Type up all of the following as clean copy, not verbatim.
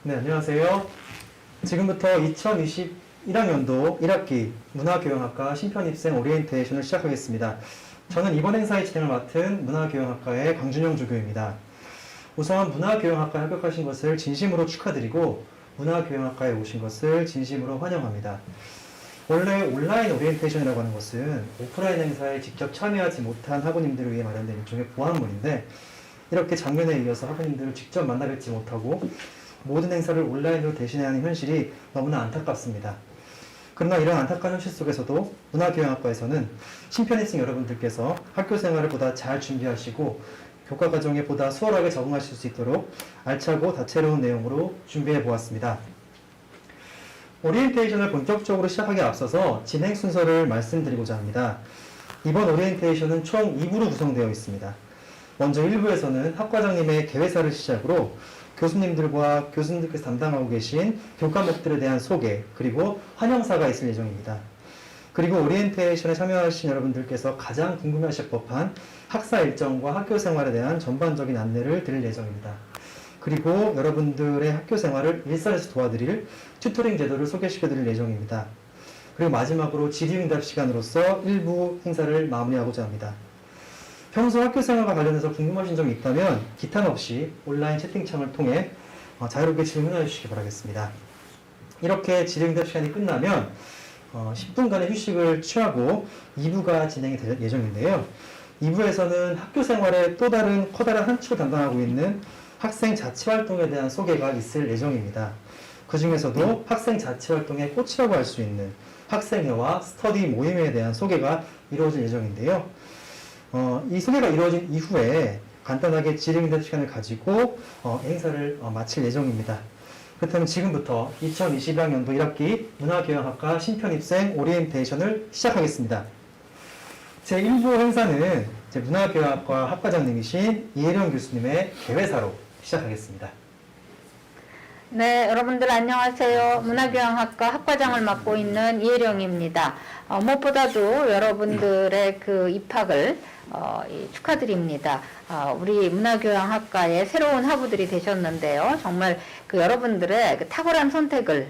네, 안녕하세요. 지금부터 2021학년도 1학기 문화교양학과 신편입생 오리엔테이션을 시작하겠습니다. 저는 이번 행사의 진행을 맡은 문화교양학과의 강준영 조교입니다. 우선 문화교양학과에 합격하신 것을 진심으로 축하드리고 문화교양학과에 오신 것을 진심으로 환영합니다. 원래 온라인 오리엔테이션이라고 하는 것은 오프라인 행사에 직접 참여하지 못한 학우님들을 위해 마련된 일종의 보완물인데 이렇게 작년에 이어서 학우님들을 직접 만나 뵙지 못하고 모든 행사를 온라인으로 대신해야 하는 현실이 너무나 안타깝습니다. 그러나 이런 안타까운 현실 속에서도 문화교양학과에서는 신편입생 여러분들께서 학교 생활을 보다 잘 준비하시고 교과 과정에 보다 수월하게 적응하실 수 있도록 알차고 다채로운 내용으로 준비해 보았습니다. 오리엔테이션을 본격적으로 시작하기에 앞서서 진행 순서를 말씀드리고자 합니다. 이번 오리엔테이션은 총 2부로 구성되어 있습니다. 먼저 1부에서는 학과장님의 개회사를 시작으로 교수님들과 교수님들께서 담당하고 계신 교과목들에 대한 소개, 그리고 환영사가 있을 예정입니다. 그리고 오리엔테이션에 참여하신 여러분들께서 가장 궁금해하실 법한 학사 일정과 학교 생활에 대한 전반적인 안내를 드릴 예정입니다. 그리고 여러분들의 학교 생활을 일선에서 도와드릴 튜토링 제도를 소개시켜 드릴 예정입니다. 그리고 마지막으로 질의응답 시간으로서 1부 행사를 마무리하고자 합니다. 평소 학교 생활과 관련해서 궁금하신 점이 있다면 기탄 없이 온라인 채팅창을 통해 자유롭게 질문해 주시기 바라겠습니다. 이렇게 질의응답 시간이 끝나면 10분간의 휴식을 취하고 2부가 진행이 될 예정인데요. 2부에서는 학교 생활의 또 다른 커다란 한 축을 담당하고 있는 학생 자치활동에 대한 소개가 있을 예정입니다. 그 중에서도 학생 자치활동의 꽃이라고 할 수 있는 학생회와 스터디 모임에 대한 소개가 이루어질 예정인데요. 이 소개가 이루어진 이후에 간단하게 질의응답 시간을 가지고 행사를 마칠 예정입니다. 그렇다면 지금부터 2021학년도 1학기 문화교양학과 신편입생 오리엔테이션을 시작하겠습니다. 제1부 행사는 문화교양학과 학과장님이신 이혜령 교수님의 개회사로 시작하겠습니다. 네, 여러분들 안녕하세요. 문화교양학과 학과장을 맡고 있는 이혜령입니다. 무엇보다도 여러분들의 그 입학을 축하드립니다. 우리 문화교양학과의 새로운 학우들이 되셨는데요. 정말 그 여러분들의 그 탁월한 선택을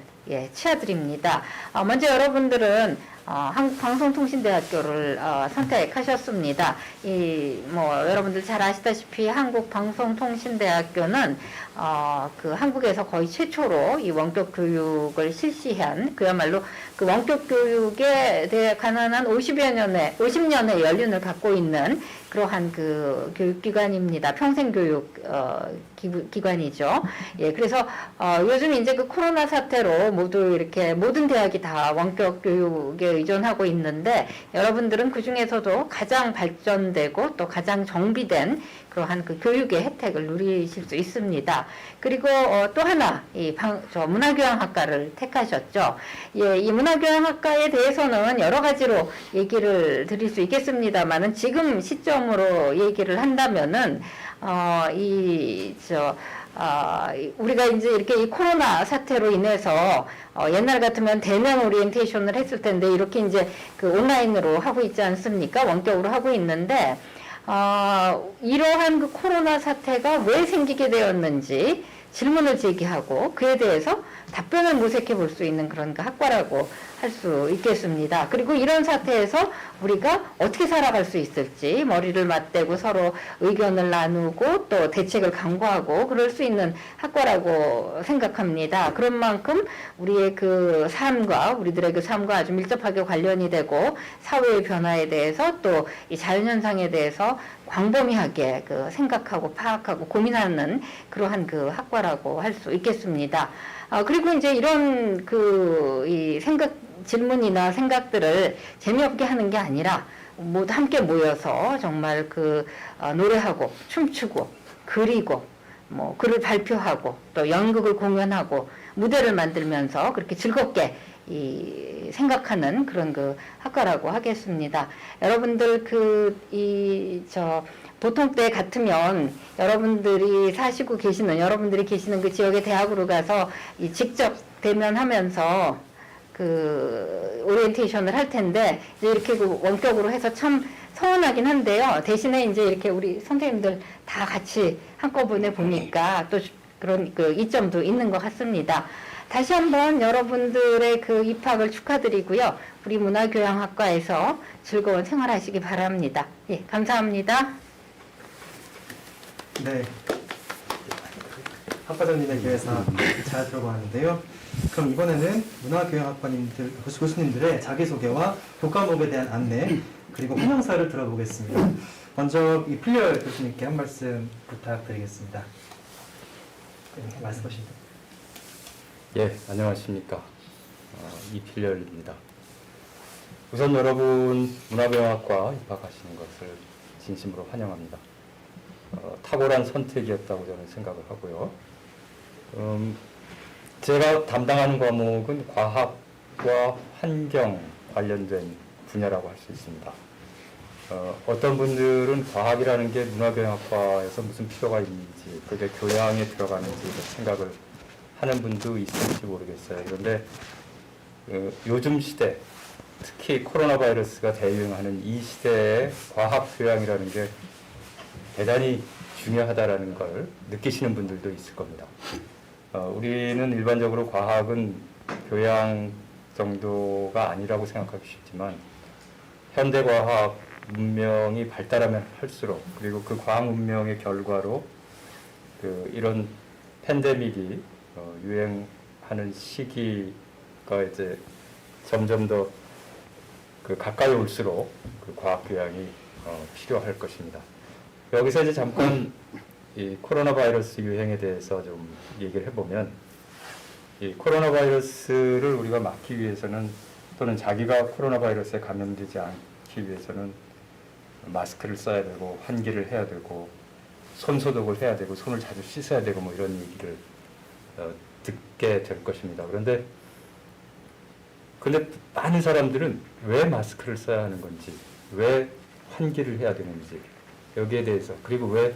치아드립니다. 먼저 여러분들은 한국방송통신대학교를 선택하셨습니다. 여러분들 잘 아시다시피 한국방송통신대학교는 그 한국에서 거의 최초로 이 원격 교육을 실시한 그야말로 그 원격 교육에 대해 가난한 50년의 연륜을 갖고 있는 그러한 그 교육기관입니다. 평생교육 기관이죠. 예, 그래서 요즘 이제 그 코로나 사태로 모두 이렇게 모든 대학이 다 원격 교육에 의존하고 있는데 여러분들은 그 중에서도 가장 발전되고 또 가장 정비된 그러한 그 교육의 혜택을 누리실 수 있습니다. 그리고 또 하나 문화교양학과를 택하셨죠. 예, 이 문화교양학과에 대해서는 여러 가지로 얘기를 드릴 수 있겠습니다만은 지금 시점으로 얘기를 한다면은 우리가 이제 이렇게 이 코로나 사태로 인해서 옛날 같으면 대면 오리엔테이션을 했을 텐데 이렇게 이제 그 온라인으로 하고 있지 않습니까? 원격으로 하고 있는데 이러한 그 코로나 사태가 왜 생기게 되었는지 질문을 제기하고 그에 대해서 답변을 모색해 볼 수 있는 그런 그 학과라고 할 수 있겠습니다. 그리고 이런 사태에서 우리가 어떻게 살아갈 수 있을지 머리를 맞대고 서로 의견을 나누고 또 대책을 강구하고 그럴 수 있는 학과라고 생각합니다. 그런 만큼 우리의 그 삶과 우리들의 그 삶과 아주 밀접하게 관련이 되고 사회의 변화에 대해서 또 이 자연현상에 대해서 광범위하게 그 생각하고 파악하고 고민하는 그러한 그 학과라고 할 수 있겠습니다. 그리고 이제 이런 이 질문이나 생각들을 재미없게 하는 게 아니라 모두 함께 모여서 정말 노래하고 춤추고 그리고 글을 발표하고 또 연극을 공연하고 무대를 만들면서 그렇게 즐겁게 생각하는 그런 그 학과라고 하겠습니다. 여러분들 보통 때 같으면 여러분들이 계시는 그 지역의 대학으로 가서 직접 대면하면서 그 오리엔테이션을 할 텐데 이제 이렇게 그 원격으로 해서 참 서운하긴 한데요. 대신에 이제 이렇게 우리 선생님들 다 같이 한꺼번에 보니까 또 그런 그 이점도 있는 것 같습니다. 다시 한번 여러분들의 그 입학을 축하드리고요. 우리 문화교양학과에서 즐거운 생활하시기 바랍니다. 예, 감사합니다. 네. 학과장님의 교회사 잘 들어봤는데요. 그럼 이번에는 문화교양학과님들, 교수님들의 자기소개와 교과목에 대한 안내, 그리고 환영사를 들어보겠습니다. 먼저 이필렬 교수님께 한 말씀 부탁드리겠습니다. 네, 말씀하십니다. 예, 안녕하십니까. 이필렬입니다. 우선 여러분 문화병학과 입학하시는 것을 진심으로 환영합니다. 탁월한 선택이었다고 저는 생각을 하고요. 제가 담당하는 과목은 과학과 환경 관련된 분야라고 할 수 있습니다. 어떤 분들은 과학이라는 게 문화교양학과에서 무슨 필요가 있는지, 그게 교양에 들어가는지 생각을 하는 분도 있을지 모르겠어요. 그런데 요즘 시대, 특히 코로나 바이러스가 대유행하는 이 시대에 과학 교양이라는 게 대단히 중요하다라는 걸 느끼시는 분들도 있을 겁니다. 우리는 일반적으로 과학은 교양 정도가 아니라고 생각하기 쉽지만 현대과학 문명이 발달하면 할수록, 그리고 그 과학 문명의 결과로 이런 팬데믹이 유행하는 시기가 이제 점점 더 가까이 올수록 그 과학 교양이 필요할 것입니다. 여기서 이제 잠깐 이 코로나 바이러스 유행에 대해서 좀 얘기를 해보면, 이 코로나 바이러스를 우리가 막기 위해서는, 또는 자기가 코로나 바이러스에 감염되지 않기 위해서는 마스크를 써야 되고, 환기를 해야 되고, 손 소독을 해야 되고, 손을 자주 씻어야 되고, 뭐 이런 얘기를 듣게 될 것입니다. 근데 많은 사람들은 왜 마스크를 써야 하는 건지, 왜 환기를 해야 되는지, 여기에 대해서, 그리고 왜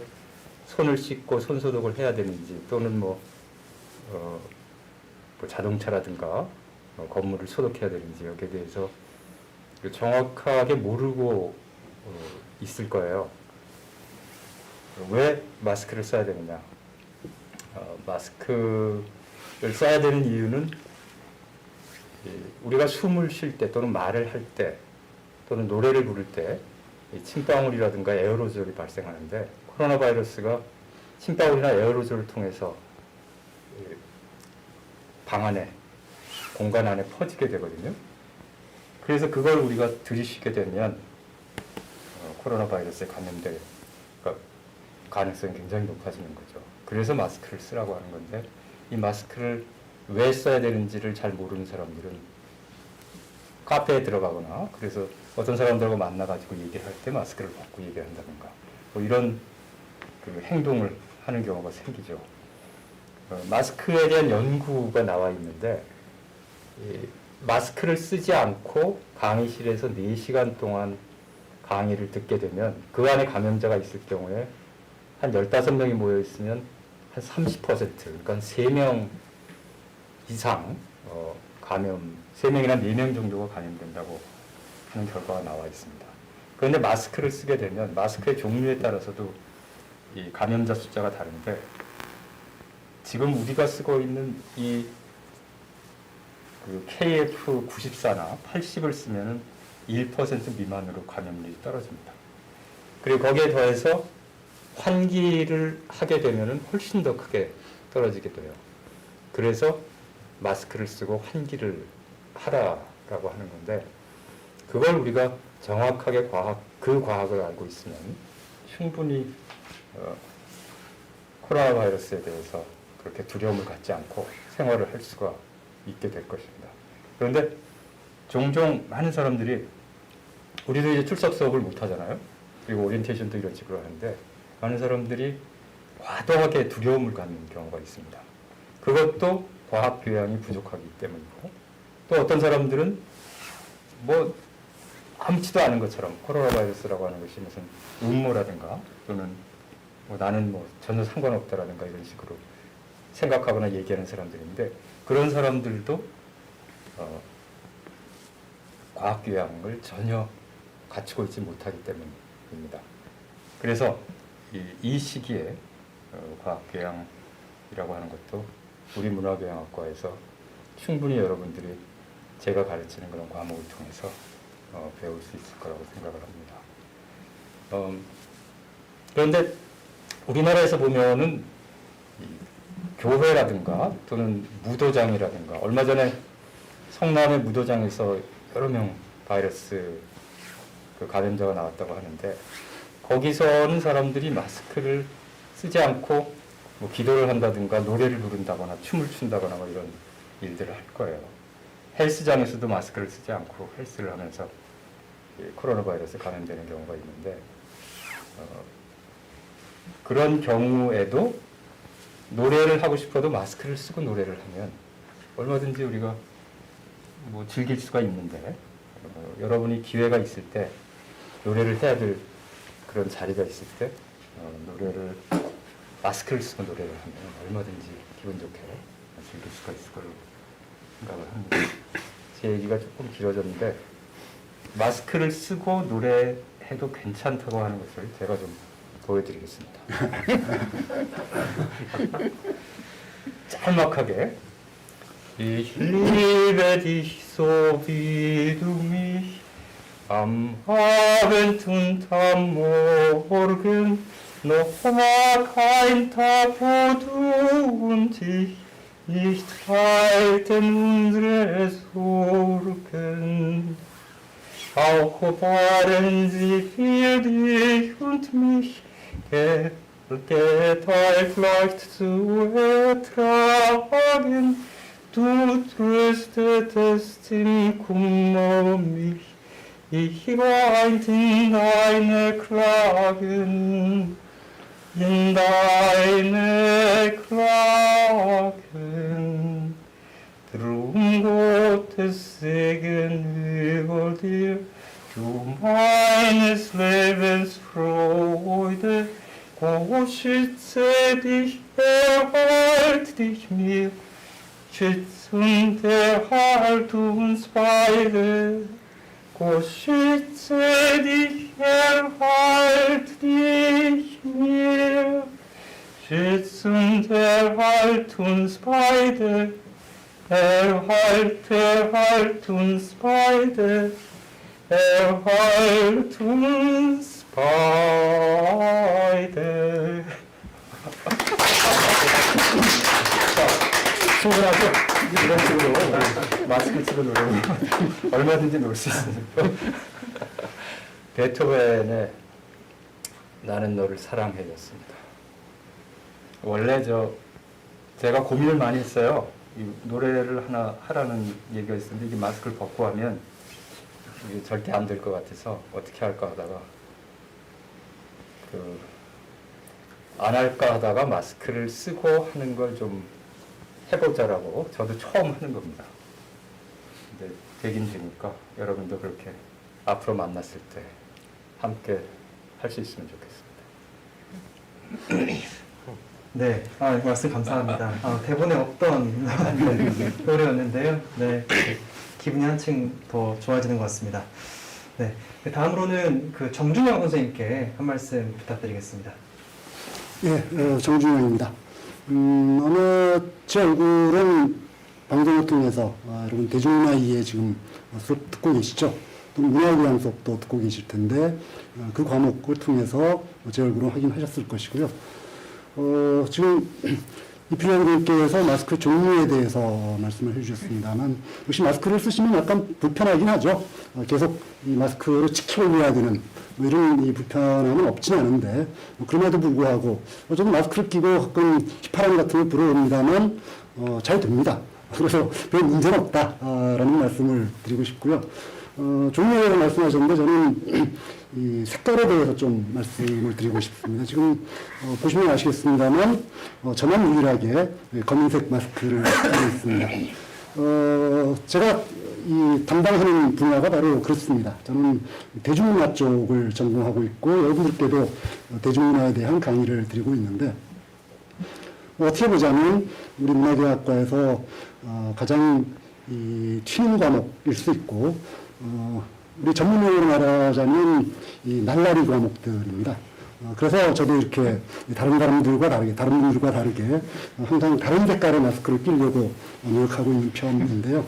손을 씻고 손 소독을 해야 되는지, 또는 뭐 자동차라든가 건물을 소독해야 되는지, 여기에 대해서 정확하게 모르고 있을 거예요. 왜 마스크를 써야 되느냐? 마스크를 써야 되는 이유는 우리가 숨을 쉴 때, 또는 말을 할 때, 또는 노래를 부를 때 침방울이라든가 에어로졸이 발생하는데, 코로나 바이러스가 침방울이나 에어로졸을 통해서 방 안에, 공간 안에 퍼지게 되거든요. 그래서 그걸 우리가 들이쉬게 되면 코로나 바이러스에 감염될 가능성이 굉장히 높아지는 거죠. 그래서 마스크를 쓰라고 하는 건데, 이 마스크를 왜 써야 되는지를 잘 모르는 사람들은 카페에 들어가거나, 그래서 어떤 사람들하고 만나가지고 얘기를 할 때 마스크를 벗고 얘기한다든가, 뭐 이런 행동을 하는 경우가 생기죠. 마스크에 대한 연구가 나와 있는데, 마스크를 쓰지 않고 강의실에서 4시간 동안 강의를 듣게 되면, 그 안에 감염자가 있을 경우에 한 15명이 모여 있으면 한 30%, 그러니까 3명 이상 감염, 3명이나 4명 정도가 감염된다고 하는 결과가 나와 있습니다. 그런데 마스크를 쓰게 되면 마스크의 종류에 따라서도 이 감염자 숫자가 다른데, 지금 우리가 쓰고 있는 이 KF94나 80을 쓰면은 1% 미만으로 감염률이 떨어집니다. 그리고 거기에 더해서 환기를 하게 되면은 훨씬 더 크게 떨어지게 돼요. 그래서 마스크를 쓰고 환기를 하라라고 하는 건데, 그걸 우리가 정확하게 그 과학을 알고 있으면 충분히 코로나 바이러스에 대해서 그렇게 두려움을 갖지 않고 생활을 할 수가 있게 될 것입니다. 그런데 종종 많은 사람들이, 우리도 이제 출석 수업을 못 하잖아요. 그리고 오리엔테이션도 이런 식으로 하는데, 많은 사람들이 과도하게 두려움을 갖는 경우가 있습니다. 그것도 과학 교양이 부족하기 때문이고, 또 어떤 사람들은 뭐 아무렇지도 않은 것처럼 코로나 바이러스라고 하는 것이 무슨 음모라든가, 또는 뭐 나는 뭐 전혀 상관없다라든가 이런 식으로 생각하거나 얘기하는 사람들인데, 그런 사람들도 과학 교양을 전혀 갖추고 있지 못하기 때문입니다. 그래서 이 시기에 과학 교양을 과목이라고 하는 것도 우리 문화교양학과에서 충분히 여러분들이 제가 가르치는 그런 과목을 통해서 배울 수 있을 거라고 생각을 합니다. 그런데 우리나라에서 보면은 이 교회라든가 또는 무도장이라든가 얼마 전에 성남의 무도장에서 여러 명 바이러스 그 감염자가 나왔다고 하는데 거기서는 사람들이 마스크를 쓰지 않고 뭐 기도를 한다든가 노래를 부른다거나 춤을 춘다거나 뭐 이런 일들을 할 거예요. 헬스장에서도 마스크를 쓰지 않고 헬스를 하면서 이 코로나 바이러스에 감염되는 경우가 있는데 그런 경우에도 노래를 하고 싶어도 마스크를 쓰고 노래를 하면 얼마든지 우리가 뭐 즐길 수가 있는데 여러분이 기회가 있을 때 노래를 해야 될 그런 자리가 있을 때 노래를 마스크를 쓰고 노래를 하면 얼마든지 기분 좋게 즐길 수가 있을 거라고 생각을 합니다. 제 얘기가 조금 길어졌는데 마스크를 쓰고 노래해도 괜찮다고 하는 것을 제가 좀 보여드리겠습니다. 짤막하게 Ich liebe dich so wie du mich am Abend und am Morgen, noch war kein Tag, wo du und ich nicht teilten unsere Sorgen. Auch waren sie für dich und mich geteilt leicht zu ertragen. Du tröstetest im Kummer mich, ich weinte in deine Klagen, in deine Klagen. Drum Gottes Segen über dir, du meines Lebens Freude, O schütze dich, erhalt dich mir, schütz und erhalt uns beide. O schütze dich, erhalt dich mir, schütz und erhalt uns beide. Erhalt uns beide, erhalt uns beide. 충분하죠? 이런 식으로 마스크 치고 노래는 얼마든지 놀 수 있습니다. 베토벤의 나는 너를 사랑해였습니다. 원래 제가 고민을 많이 했어요. 이 노래를 하나 하라는 얘기가 있었는데 이게 마스크를 벗고 하면 이게 절대 안 될 것 같아서 어떻게 할까 하다가 안 할까 하다가 마스크를 쓰고 하는 걸 좀 해보자라고 저도 처음 하는 겁니다. 근데 되긴 되니까 여러분도 그렇게 앞으로 만났을 때 함께 할 수 있으면 좋겠습니다. 네, 말씀 감사합니다. 대본에 없던 노래였는데요. 네, 기분이 한층 더 좋아지는 것 같습니다. 네, 다음으로는 그 정준영 선생님께 한 말씀 부탁드리겠습니다. 예, 정준영입니다. 어느 제 얼굴은 방송을 통해서 여러분 대중문화이에 지금 수업 듣고 계시죠? 또 문화교양 수업도 듣고 계실 텐데 그 과목을 통해서 제 얼굴을 확인하셨을 것이고요. 지금 이필영님께서 마스크 종류에 대해서 말씀을 해주셨습니다만 역시 마스크를 쓰시면 약간 불편하긴 하죠. 계속 이 마스크를 지켜올려야 되는 뭐 이런 이 불편함은 없진 않은데 그럼에도 불구하고 저도 마스크를 끼고 가끔 휘파람 같은 걸 불어옵니다만 잘 됩니다. 그래서 별 문제는 없다라는 말씀을 드리고 싶고요. 종류에 대해서 말씀하셨는데 저는 이 색깔에 대해서 좀 말씀을 드리고 싶습니다. 지금 보시면 아시겠습니다만 저만 유일하게 검은색 마스크를 쓰고 있습니다. 제가 이 담당하는 분야가 바로 그렇습니다. 저는 대중문화 쪽을 전공하고 있고 여러분들께도 대중문화에 대한 강의를 드리고 있는데 어떻게 보자면 우리 문화대학과에서 가장 이 튀는 과목일 수 있고 우리 전문용어로 말하자면 이 날라리 과목들입니다. 그래서 저도 이렇게 다른 사람들과 다르게, 다른 분들과 다르게 항상 다른 색깔의 마스크를 끼려고 노력하고 있는 편인데요.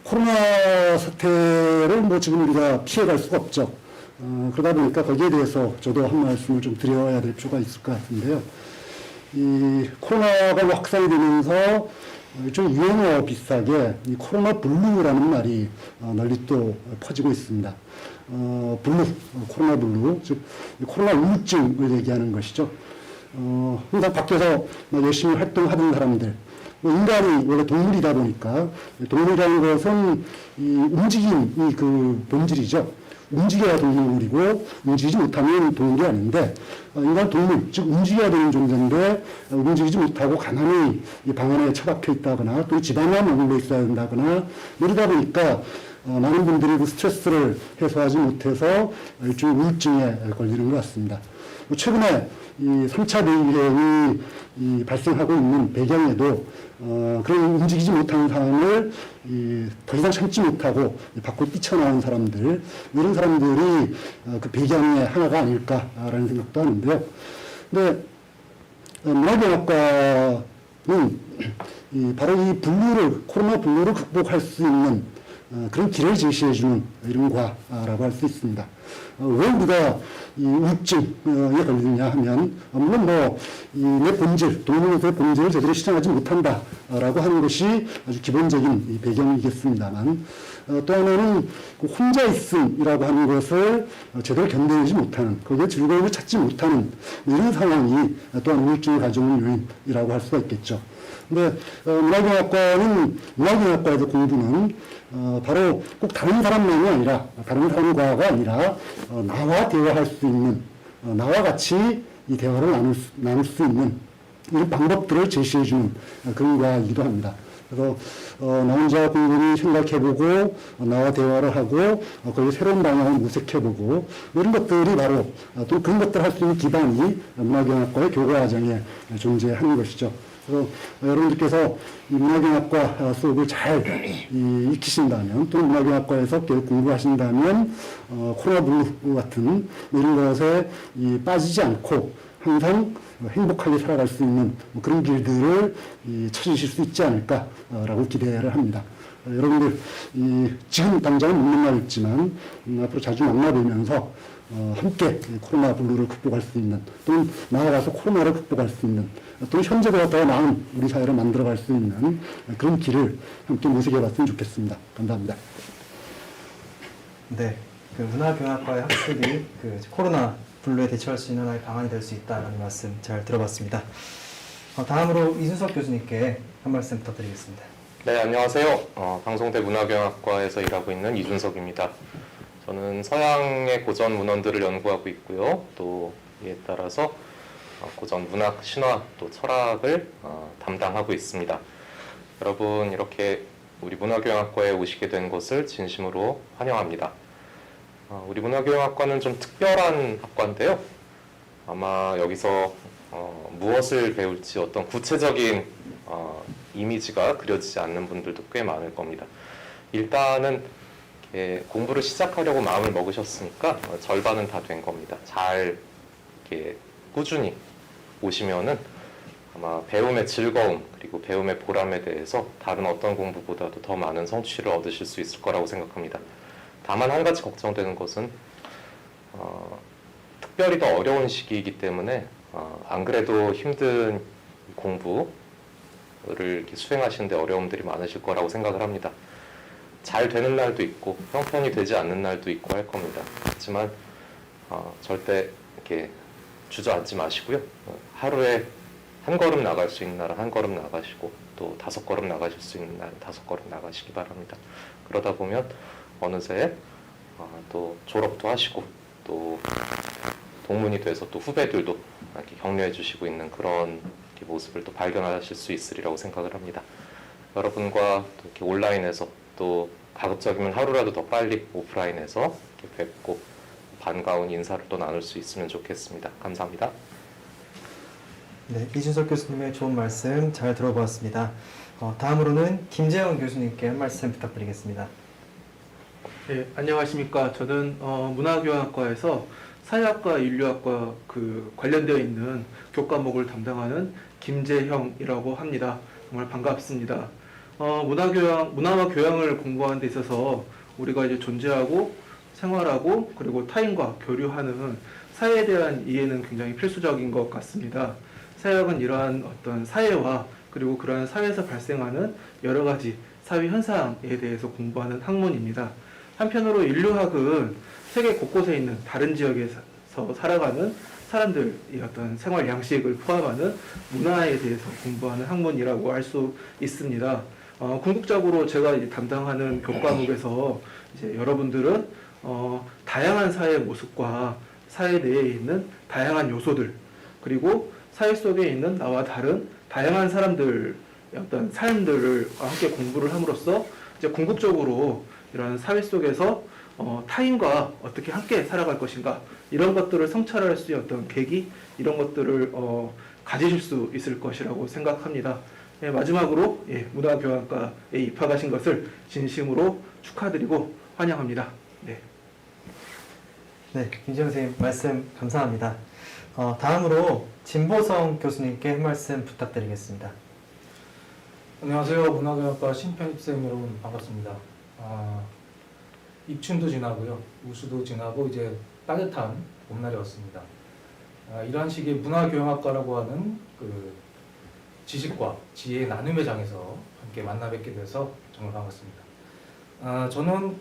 코로나 사태를 뭐 지금 우리가 피해갈 수가 없죠. 그러다 보니까 거기에 대해서 저도 한 말씀을 좀 드려야 될 필요가 있을 것 같은데요. 이 코로나가 확산이 되면서 좀 유행어와 비슷하게 이 코로나 블루라는 말이 널리 또 퍼지고 있습니다. 블루, 코로나 블루, 즉 코로나 우울증을 얘기하는 것이죠. 항상 밖에서 열심히 활동하던 사람들, 인간이 원래 동물이다 보니까 동물이라는 것은 이 움직임이 그 본질이죠. 움직여야 동물이고 움직이지 못하면 동물이 아닌데 인간 동물, 즉 움직여야 되는 존재인데 움직이지 못하고 가만히 이 방 안에 처박혀 있다거나 또 집안에만 머물러 있어야 된다거나 이러다 보니까 많은 분들이 그 스트레스를 해소하지 못해서 일종의 우울증에 걸리는 것 같습니다. 최근에 이 3차 대유행이 발생하고 있는 배경에도 그런 움직이지 못하는 상황을 더 이상 참지 못하고 밖으로 뛰쳐나온 사람들, 이런 사람들이 그 배경의 하나가 아닐까라는 생각도 하는데요. 근데 문화경학과는 바로 이 블루를, 코로나 블루를 극복할 수 있는 그런 길을 제시해주는 이런 과라고 할 수 있습니다. 왜 우리가 이 우울증에 걸리느냐 하면, 물론 내 본질, 동물에서의 본질을 제대로 실현하지 못한다라고 하는 것이 아주 기본적인 이 배경이겠습니다만, 또 하나는 그 혼자 있음이라고 하는 것을 제대로 견뎌내지 못하는, 거기에 즐거움을 찾지 못하는 이런 상황이 또한 우울증을 가져오는 요인이라고 할 수가 있겠죠. 근데 문화경학과는, 문화경학과에서 공부는 바로 꼭 다른 사람만이 아니라, 다른 사람과가 아니라 나와 대화할 수 있는, 나와 같이 이 대화를 나눌 수 있는 이런 방법들을 제시해주는 그런 과이기도 합니다. 그래서 나 혼자 공부를 생각해보고 나와 대화를 하고 거기에 새로운 방향을 모색해보고 이런 것들이 바로 또 그런 것들을 할 수 있는 기반이 문화경학과의 교과과정에 존재하는 것이죠. 그래서 여러분들께서 이 문화경학과 수업을 잘 익히신다면, 또 문화경학과에서 계속 공부하신다면 코로나 블루 같은 이런 것에 빠지지 않고 항상 행복하게 살아갈 수 있는 그런 길들을 찾으실 수 있지 않을까라고 기대를 합니다. 여러분들 지금 당장은 못 만나겠지만 앞으로 자주 만나뵈면서 함께 코로나 블루를 극복할 수 있는, 또는 나아가서 코로나를 극복할 수 있는, 또 현재보다 더 나은 우리 사회를 만들어갈 수 있는 그런 길을 함께 모색해봤으면 좋겠습니다. 감사합니다. 네, 그 문화경학과의 학생들이 그 코로나 블루에 대처할 수 있는 하나의 방안이 될 수 있다는 말씀 잘 들어봤습니다. 다음으로 이준석 교수님께 한 말씀 부탁드리겠습니다. 네, 안녕하세요. 방송대 문화경학과에서 일하고 있는 이준석입니다. 저는 서양의 고전 문헌들을 연구하고 있고요. 또 이에 따라서 고전 문학, 신화, 또 철학을 담당하고 있습니다. 여러분, 이렇게 우리 문화경학과에 오시게 된 것을 진심으로 환영합니다. 우리 문화경학과는 좀 특별한 학과인데요. 아마 여기서 무엇을 배울지 어떤 구체적인 이미지가 그려지지 않는 분들도 꽤 많을 겁니다. 일단은 공부를 시작하려고 마음을 먹으셨으니까 절반은 다 된 겁니다. 잘 이렇게 꾸준히 오시면은 아마 배움의 즐거움 그리고 배움의 보람에 대해서 다른 어떤 공부보다도 더 많은 성취를 얻으실 수 있을 거라고 생각합니다. 다만 한 가지 걱정되는 것은 특별히 더 어려운 시기이기 때문에 안 그래도 힘든 공부를 이렇게 수행하시는데 어려움들이 많으실 거라고 생각을 합니다. 잘 되는 날도 있고 형편이 되지 않는 날도 있고 할 겁니다. 하지만 절대 이렇게 주저앉지 마시고요. 하루에 한 걸음 나갈 수 있는 날은 한 걸음 나가시고 또 5걸음 나가실 수 있는 날은 5걸음 나가시기 바랍니다. 그러다 보면 어느새 또 졸업도 하시고 또 동문이 돼서 또 후배들도 이렇게 격려해 주시고 있는 그런 모습을 또 발견하실 수 있으리라고 생각을 합니다. 여러분과 또 이렇게 온라인에서 또 가급적이면 하루라도 더 빨리 오프라인에서 이렇게 뵙고 반가운 인사를 또 나눌 수 있으면 좋겠습니다. 감사합니다. 네, 이준석 교수님의 좋은 말씀 잘 들어보았습니다. 다음으로는 김재영 교수님께 한 말씀 부탁드리겠습니다. 네, 안녕하십니까. 저는 문화교양학과에서 사회학과, 인류학과 관련되어 있는 교과목을 담당하는 김재형이라고 합니다. 정말 반갑습니다. 문화와 교양을 공부하는 데 있어서 우리가 이제 존재하고 생활하고 그리고 타인과 교류하는 사회에 대한 이해는 굉장히 필수적인 것 같습니다. 사회학은 이러한 어떤 사회와 그리고 그러한 사회에서 발생하는 여러 가지 사회 현상에 대해서 공부하는 학문입니다. 한편으로 인류학은 세계 곳곳에 있는 다른 지역에서 살아가는 사람들의 어떤 생활 양식을 포함하는 문화에 대해서 공부하는 학문이라고 할 수 있습니다. 궁극적으로 제가 이제 담당하는 교과목에서 이제 여러분들은 다양한 사회의 모습과 사회 내에 있는 다양한 요소들 그리고 사회 속에 있는 나와 다른 다양한 사람들의 어떤 삶들을 함께 공부를 함으로써 이제 궁극적으로 이런 사회 속에서 타인과 어떻게 함께 살아갈 것인가 이런 것들을 성찰할 수 있는 어떤 계기 이런 것들을 가지실 수 있을 것이라고 생각합니다. 예, 마지막으로 문화교양과에 입학하신 것을 진심으로 축하드리고 환영합니다. 네. 네, 김지영 선생님 말씀 감사합니다. 다음으로 진보성 교수님께 한 말씀 부탁드리겠습니다. 안녕하세요. 문화교양과 신편입생 여러분 반갑습니다. 입춘도 지나고요. 우수도 지나고 이제 따뜻한 봄날이 왔습니다. 이러한 시기에 문화교양학과라고 하는 지식과 지혜의 나눔의 장에서 함께 만나 뵙게 돼서 정말 반갑습니다. 저는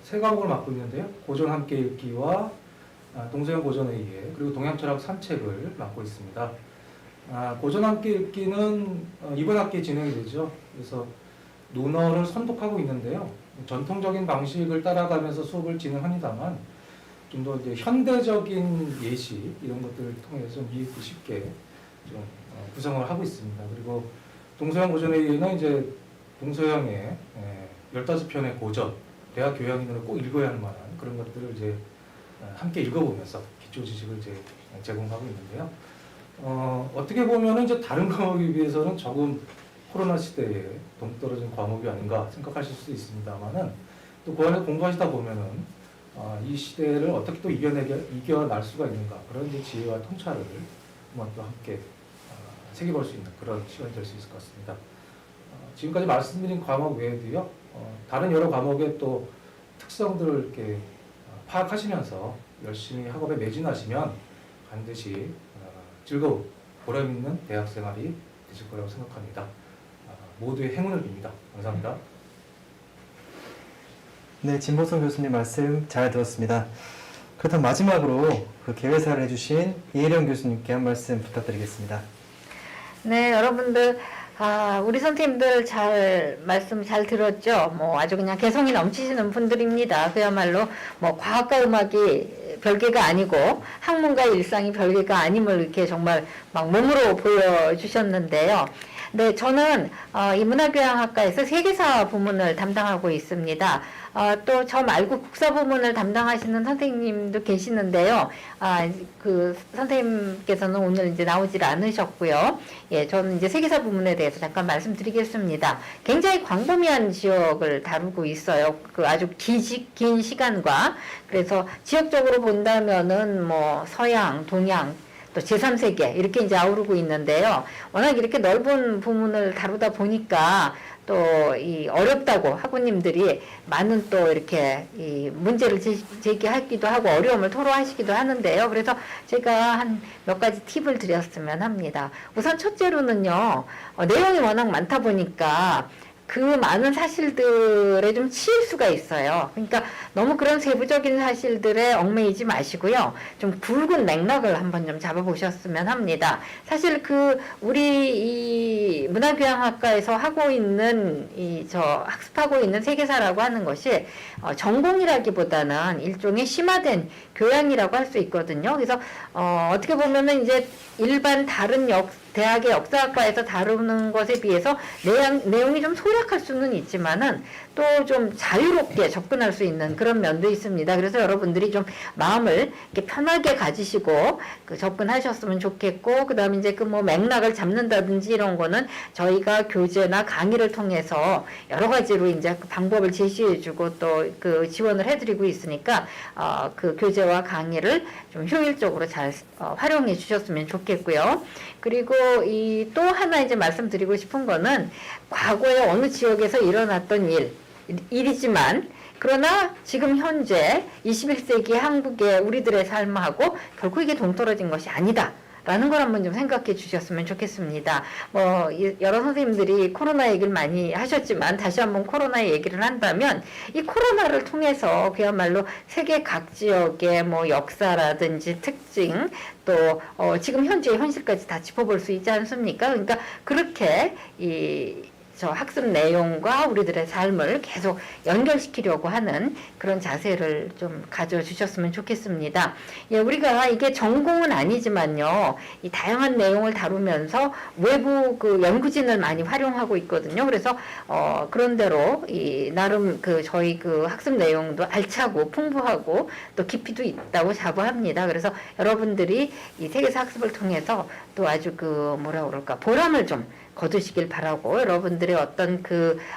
세 과목을 맡고 있는데요. 고전 함께 읽기와 동서양 고전의회 그리고 동양철학 산책을 맡고 있습니다. 고전 함께 읽기는 이번 학기에 진행이 되죠. 그래서 논어를 선독하고 있는데요. 전통적인 방식을 따라가면서 수업을 진행합니다만 좀 더 이제 현대적인 예시 이런 것들을 통해서 좀 이해하기 쉽게 좀 구성을 하고 있습니다. 그리고 동서양 고전회의는 이제 동서양의 15편의 고전, 대학 교양인으로 꼭 읽어야 할 만한 그런 것들을 이제 함께 읽어보면서 기초 지식을 이제 제공하고 있는데요. 어떻게 보면은 이제 다른 과목에 비해서는 조금 코로나 시대에 동떨어진 과목이 아닌가 생각하실 수 있습니다만은 또 그 안에 공부하시다 보면은 이 시대를 어떻게 또 이겨날 수가 있는가 그런 이제 지혜와 통찰을 한번 또 함께 새겨볼 수 있는 그런 시간이 될 수 있을 것 같습니다. 지금까지 말씀드린 과목 외에도요, 다른 여러 과목의 또 특성들을 이렇게 파악하시면서 열심히 학업에 매진하시면 반드시 즐거운 보람 있는 대학 생활이 되실 거라고 생각합니다. 모두의 행운을 빕니다. 감사합니다. 네, 진보성 교수님 말씀 잘 들었습니다. 그렇다면 마지막으로 개회사를 해주신 이혜령 교수님께 한 말씀 부탁드리겠습니다. 네, 여러분들, 우리 선생님들 말씀 잘 들었죠? 뭐 아주 그냥 개성이 넘치시는 분들입니다. 그야말로 뭐 과학과 음악이 별개가 아니고 학문과 일상이 별개가 아님을 이렇게 정말 막 몸으로 보여주셨는데요. 네, 저는 이 문화교양학과에서 세계사 부문을 담당하고 있습니다. 또 저 말고 국사 부문을 담당하시는 선생님도 계시는데요. 그 선생님께서는 오늘 이제 나오질 않으셨고요. 예, 저는 이제 세계사 부문에 대해서 잠깐 말씀드리겠습니다. 굉장히 광범위한 지역을 다루고 있어요. 아주 긴 시간과 그래서 지역적으로 본다면은 뭐 서양, 동양 또 제3세계 이렇게 이제 아우르고 있는데요. 워낙 이렇게 넓은 부문을 다루다 보니까 또 이 어렵다고 학우님들이 많은 또 이렇게 이 문제를 제기하기도 하고 어려움을 토로하시기도 하는데요. 그래서 제가 한 몇 가지 팁을 드렸으면 합니다. 우선 첫째로는요, 내용이 워낙 많다 보니까 그 많은 사실들에 좀 치일 수가 있어요. 그러니까 너무 그런 세부적인 사실들에 얽매이지 마시고요. 좀 굵은 맥락을 한번 좀 잡아보셨으면 합니다. 사실 우리 이 문화교양학과에서 하고 있는 학습하고 있는 세계사라고 하는 것이 전공이라기보다는 일종의 심화된 교양이라고 할 수 있거든요. 그래서 어떻게 보면은 이제 일반 다른 대학의 역사학과에서 다루는 것에 비해서 내용이 좀 소략할 수는 있지만은 또 좀 자유롭게 접근할 수 있는 그런 면도 있습니다. 그래서 여러분들이 좀 마음을 이렇게 편하게 가지시고 접근하셨으면 좋겠고, 그다음에 이제 그 뭐 맥락을 잡는다든지 이런 거는 저희가 교재나 강의를 통해서 여러 가지로 이제 그 방법을 제시해주고 또 그 지원을 해드리고 있으니까 그 교재와 강의를 좀 효율적으로 잘 활용해 주셨으면 좋겠고요. 그리고 이 또 하나 이제 말씀드리고 싶은 거는 과거에 어느 지역에서 일어났던 일이지만 그러나 지금 현재 21세기 한국의 우리들의 삶하고 결코 이게 동떨어진 것이 아니다. 라는 걸 한번 좀 생각해 주셨으면 좋겠습니다. 뭐 여러 선생님들이 코로나 얘기를 많이 하셨지만 다시 한번 코로나 얘기를 한다면 이 코로나를 통해서 그야말로 세계 각 지역의 뭐 역사라든지 특징 또 지금 현재 현실까지 다 짚어볼 수 있지 않습니까? 그러니까 그렇게 저 학습 내용과 우리들의 삶을 계속 연결시키려고 하는 그런 자세를 좀 가져주셨으면 좋겠습니다. 예, 우리가 이게 전공은 아니지만요, 이 다양한 내용을 다루면서 외부 그 연구진을 많이 활용하고 있거든요. 그래서 그런대로 나름 저희 그 학습 내용도 알차고 풍부하고 또 깊이도 있다고 자부합니다. 그래서 여러분들이 이 세계사 학습을 통해서 또 아주 뭐라 그럴까 보람을 좀 거두시길 바라고, 여러분들의 어떤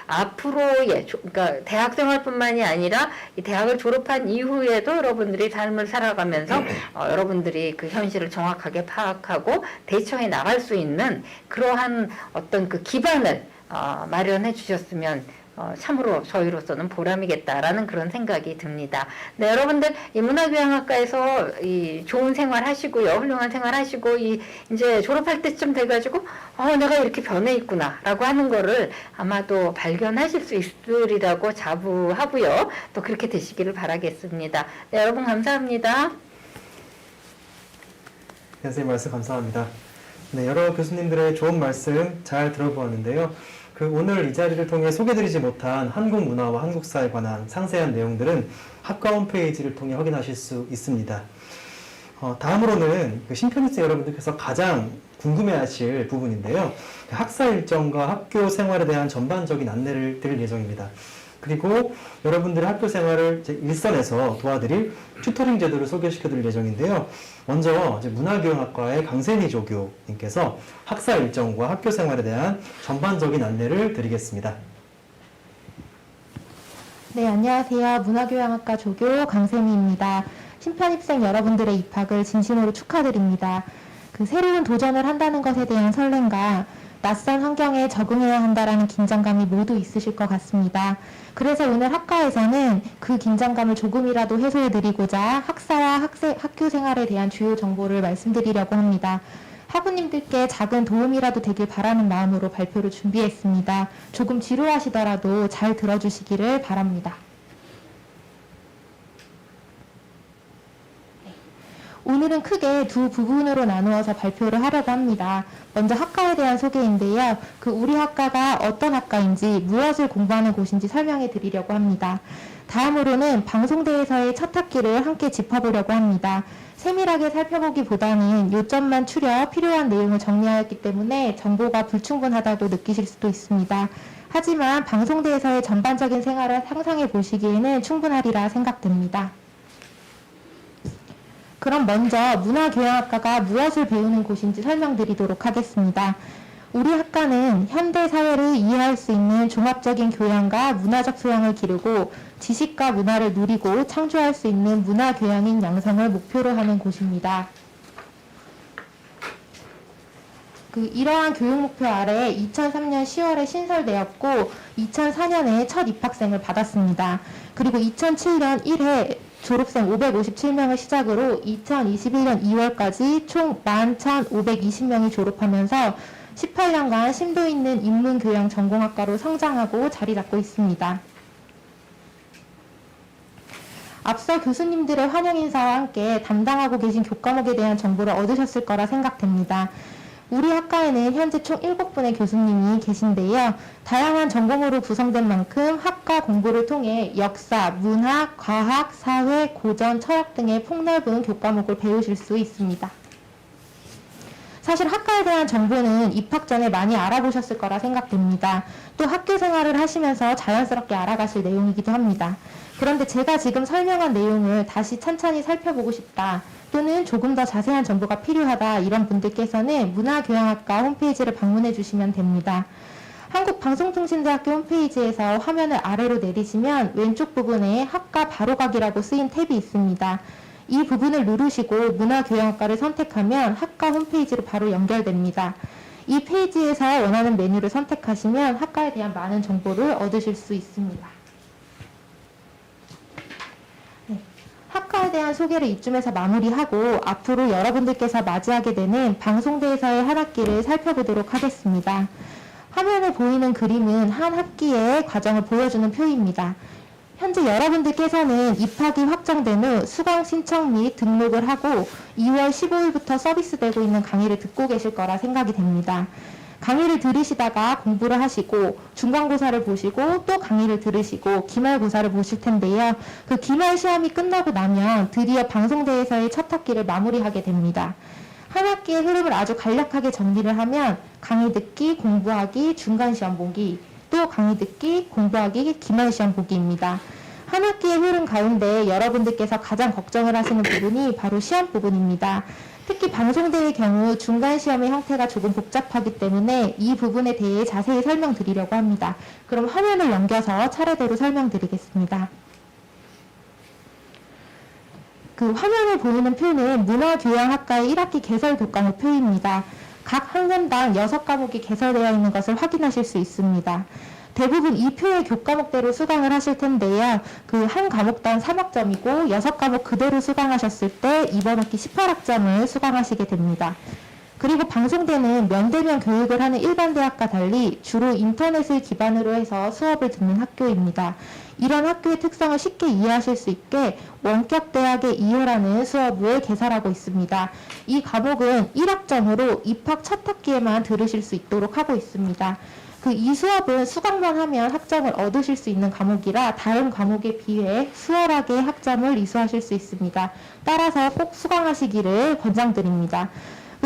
앞으로의 그러니까 대학 생활뿐만이 아니라 이 대학을 졸업한 이후에도 여러분들이 삶을 살아가면서 여러분들이 그 현실을 정확하게 파악하고 대처해 나갈 수 있는 그러한 어떤 그 기반을 마련해 주셨으면 참으로 저희로서는 보람이겠다라는 그런 생각이 듭니다. 네, 여러분들 이 문화교양학과에서 이 좋은 생활 하시고요, 훌륭한 생활 하시고 이제 졸업할 때쯤 돼가지고 내가 이렇게 변해 있구나라고 하는 거를 아마도 발견하실 수 있으리라고 자부하고요, 또 그렇게 되시기를 바라겠습니다. 네, 여러분 감사합니다. 선생님 말씀 감사합니다. 네, 여러 교수님들의 좋은 말씀 잘 들어보았는데요. 오늘 이 자리를 통해 소개드리지 못한 한국 문화와 한국사에 관한 상세한 내용들은 학과 홈페이지를 통해 확인하실 수 있습니다. 다음으로는 심편입생 여러분들께서 가장 궁금해하실 부분인데요. 학사 일정과 학교 생활에 대한 전반적인 안내를 드릴 예정입니다. 그리고 여러분들의 학교 생활을 일선에서 도와드릴 튜터링 제도를 소개시켜 드릴 예정인데요. 먼저 문화교양학과의 강세미 조교님께서 학사 일정과 학교 생활에 대한 전반적인 안내를 드리겠습니다. 네, 안녕하세요. 문화교양학과 조교 강세미입니다. 심편입생 여러분들의 입학을 진심으로 축하드립니다. 새로운 도전을 한다는 것에 대한 설렘과 낯선 환경에 적응해야 한다라는 긴장감이 모두 있으실 것 같습니다. 그래서 오늘 학과에서는 그 긴장감을 조금이라도 해소해드리고자 학사와 학교 생활에 대한 주요 정보를 말씀드리려고 합니다. 학우님들께 작은 도움이라도 되길 바라는 마음으로 발표를 준비했습니다. 조금 지루하시더라도 잘 들어주시기를 바랍니다. 오늘은 크게 두 부분으로 나누어서 발표를 하려고 합니다. 먼저 학과에 대한 소개인데요. 우리 학과가 어떤 학과인지 무엇을 공부하는 곳인지 설명해 드리려고 합니다. 다음으로는 방송대에서의 첫 학기를 함께 짚어보려고 합니다. 세밀하게 살펴보기보다는 요점만 추려 필요한 내용을 정리하였기 때문에 정보가 불충분하다고 느끼실 수도 있습니다. 하지만 방송대에서의 전반적인 생활을 상상해 보시기에는 충분하리라 생각됩니다. 그럼 먼저 문화교양학과가 무엇을 배우는 곳인지 설명드리도록 하겠습니다. 우리 학과는 현대 사회를 이해할 수 있는 종합적인 교양과 문화적 소양을 기르고 지식과 문화를 누리고 창조할 수 있는 문화교양인 양성을 목표로 하는 곳입니다. 이러한 교육 목표 아래 2003년 10월에 신설되었고 2004년에 첫 입학생을 받았습니다. 그리고 2007년 1회 졸업생 557명을 시작으로 2021년 2월까지 총 11,520명이 졸업하면서 18년간 심도 있는 인문교양 전공학과로 성장하고 자리 잡고 있습니다. 앞서 교수님들의 환영 인사와 함께 담당하고 계신 교과목에 대한 정보를 얻으셨을 거라 생각됩니다. 우리 학과에는 현재 총 7분의 교수님이 계신데요. 다양한 전공으로 구성된 만큼 학과 공부를 통해 역사, 문학, 과학, 사회, 고전, 철학 등의 폭넓은 교과목을 배우실 수 있습니다. 사실 학과에 대한 정보는 입학 전에 많이 알아보셨을 거라 생각됩니다. 또 학교 생활을 하시면서 자연스럽게 알아가실 내용이기도 합니다. 그런데 제가 지금 설명한 내용을 다시 찬찬히 살펴보고 싶다, 또는 조금 더 자세한 정보가 필요하다, 이런 분들께서는 문화교양학과 홈페이지를 방문해 주시면 됩니다. 한국방송통신대학교 홈페이지에서 화면을 아래로 내리시면 왼쪽 부분에 학과 바로가기라고 쓰인 탭이 있습니다. 이 부분을 누르시고 문화교양학과를 선택하면 학과 홈페이지로 바로 연결됩니다. 이 페이지에서 원하는 메뉴를 선택하시면 학과에 대한 많은 정보를 얻으실 수 있습니다. 학과에 대한 소개를 이쯤에서 마무리하고 앞으로 여러분들께서 맞이하게 되는 방송대에서의 한 학기를 살펴보도록 하겠습니다. 화면에 보이는 그림은 한 학기의 과정을 보여주는 표입니다. 현재 여러분들께서는 입학이 확정된 후 수강 신청 및 등록을 하고 2월 15일부터 서비스되고 있는 강의를 듣고 계실 거라 생각이 됩니다. 강의를 들으시다가 공부를 하시고 중간고사를 보시고 또 강의를 들으시고 기말고사를 보실 텐데요. 그 기말 시험이 끝나고 나면 드디어 방송대에서의 첫 학기를 마무리하게 됩니다. 한 학기의 흐름을 아주 간략하게 정리를 하면 강의 듣기, 공부하기, 중간시험 보기, 또 강의 듣기, 공부하기, 기말시험 보기입니다. 한 학기의 흐름 가운데 여러분들께서 가장 걱정을 하시는 부분이 바로 시험 부분입니다. 특히 방송대의 경우 중간시험의 형태가 조금 복잡하기 때문에 이 부분에 대해 자세히 설명드리려고 합니다. 그럼 화면을 넘겨서 차례대로 설명드리겠습니다. 그 화면에 보이는 표는 문화교양학과의 1학기 개설 교과목 표입니다. 각 학년당 6과목이 개설되어 있는 것을 확인하실 수 있습니다. 대부분 이 표의 교과목대로 수강을 하실 텐데요. 그 한 과목당 3학점이고 6과목 그대로 수강하셨을 때 이번 학기 18학점을 수강하시게 됩니다. 그리고 방송대는 면대면 교육을 하는 일반 대학과 달리 주로 인터넷을 기반으로 해서 수업을 듣는 학교입니다. 이런 학교의 특성을 쉽게 이해하실 수 있게 원격 대학의 2호라는 수업을 개설하고 있습니다. 이 과목은 1학점으로 입학 첫 학기에만 들으실 수 있도록 하고 있습니다. 이 수업은 수강만 하면 학점을 얻으실 수 있는 과목이라 다른 과목에 비해 수월하게 학점을 이수하실 수 있습니다. 따라서 꼭 수강하시기를 권장드립니다.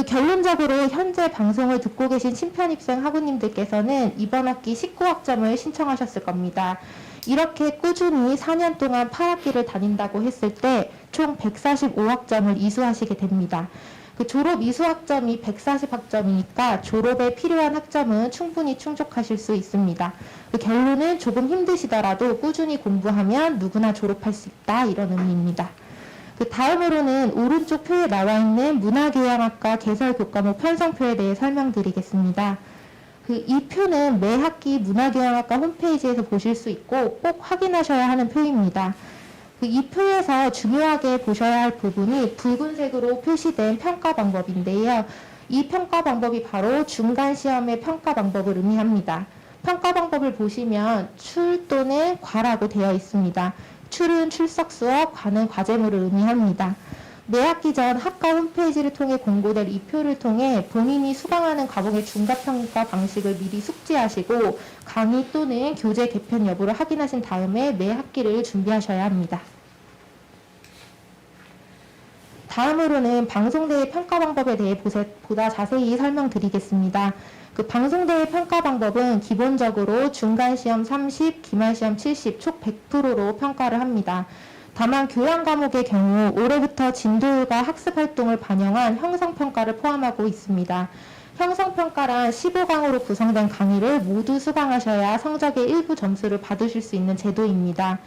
결론적으로 현재 방송을 듣고 계신 신편입생 학우님들께서는 이번 학기 19학점을 신청하셨을 겁니다. 이렇게 꾸준히 4년 동안 8학기를 다닌다고 했을 때 총 145학점을 이수하시게 됩니다. 졸업 이수 학점이 140학점이니까 졸업에 필요한 학점은 충분히 충족하실 수 있습니다. 결론은 조금 힘드시더라도 꾸준히 공부하면 누구나 졸업할 수 있다, 이런 의미입니다. 다음으로는 오른쪽 표에 나와 있는 문화교양학과 개설 교과목 편성표에 대해 설명드리겠습니다. 이 표는 매 학기 문화교양학과 홈페이지에서 보실 수 있고 꼭 확인하셔야 하는 표입니다. 이 표에서 중요하게 보셔야 할 부분이 붉은색으로 표시된 평가 방법인데요. 이 평가 방법이 바로 중간시험의 평가 방법을 의미합니다. 평가 방법을 보시면 출 또는 과라고 되어 있습니다. 출은 출석 수업, 과는 과제물을 의미합니다. 매 학기 전 학과 홈페이지를 통해 공고될 이 표를 통해 본인이 수강하는 과목의 중간평가 방식을 미리 숙지하시고 강의 또는 교재 개편 여부를 확인하신 다음에 매 학기를 준비하셔야 합니다. 다음으로는 방송대의 평가 방법에 대해 보다 자세히 설명드리겠습니다. 방송대의 평가 방법은 기본적으로 중간시험 30, 기말시험 70, 총 100%로 평가를 합니다. 다만 교양 과목의 경우 올해부터 진도율과 학습활동을 반영한 형성평가를 포함하고 있습니다. 형성평가란 15강으로 구성된 강의를 모두 수강하셔야 성적의 일부 점수를 받으실 수 있는 제도입니다.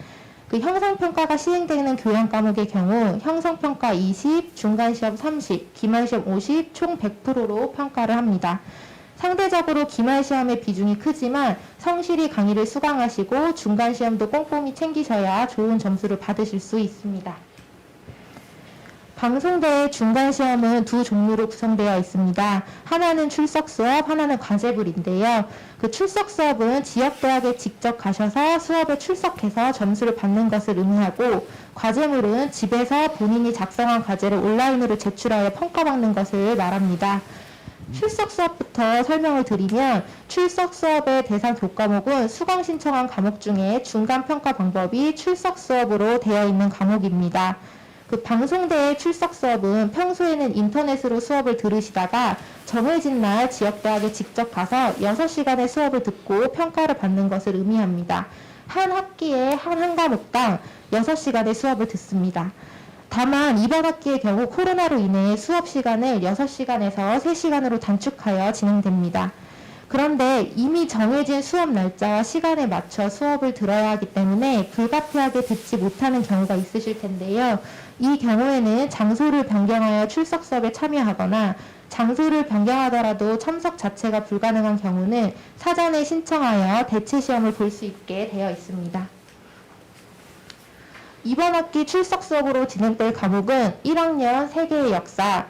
형성평가가 시행되는 교양 과목의 경우 형성평가 20, 중간시험 30, 기말시험 50, 총 100%로 평가를 합니다. 상대적으로 기말시험의 비중이 크지만 성실히 강의를 수강하시고 중간시험도 꼼꼼히 챙기셔야 좋은 점수를 받으실 수 있습니다. 방송대의 중간시험은 두 종류로 구성되어 있습니다. 하나는 출석수업, 하나는 과제물인데요. 출석수업은 지역대학에 직접 가셔서 수업에 출석해서 점수를 받는 것을 의미하고, 과제물은 집에서 본인이 작성한 과제를 온라인으로 제출하여 평가받는 것을 말합니다. 출석 수업부터 설명을 드리면 출석 수업의 대상 교과목은 수강 신청한 과목 중에 중간 평가 방법이 출석 수업으로 되어 있는 과목입니다. 그 방송대의 출석 수업은 평소에는 인터넷으로 수업을 들으시다가 정해진 날 지역대학에 직접 가서 6시간의 수업을 듣고 평가를 받는 것을 의미합니다. 한 학기에 한 과목당 6시간의 수업을 듣습니다. 다만 이번 학기의 경우 코로나로 인해 수업 시간을 6시간에서 3시간으로 단축하여 진행됩니다. 그런데 이미 정해진 수업 날짜와 시간에 맞춰 수업을 들어야 하기 때문에 불가피하게 듣지 못하는 경우가 있으실 텐데요. 이 경우에는 장소를 변경하여 출석 수업에 참여하거나 장소를 변경하더라도 참석 자체가 불가능한 경우는 사전에 신청하여 대체 시험을 볼 수 있게 되어 있습니다. 이번 학기 출석 수업으로 진행될 과목은 1학년 세계의 역사,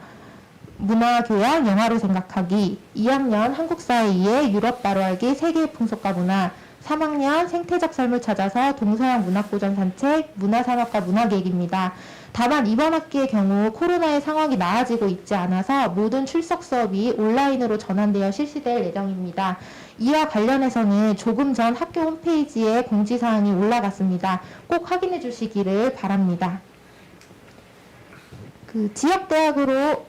문화교양 영화로 생각하기, 2학년 한국사에 의해 유럽 바로 알기 세계의 풍속과 문화, 3학년 생태적 삶을 찾아서 동서양 문학고전 산책, 문화산업과 문화계획입니다. 다만 이번 학기의 경우 코로나의 상황이 나아지고 있지 않아서 모든 출석 수업이 온라인으로 전환되어 실시될 예정입니다. 이와 관련해서는 조금 전 학교 홈페이지에 공지사항이 올라갔습니다. 꼭 확인해 주시기를 바랍니다. 그 지역대학으로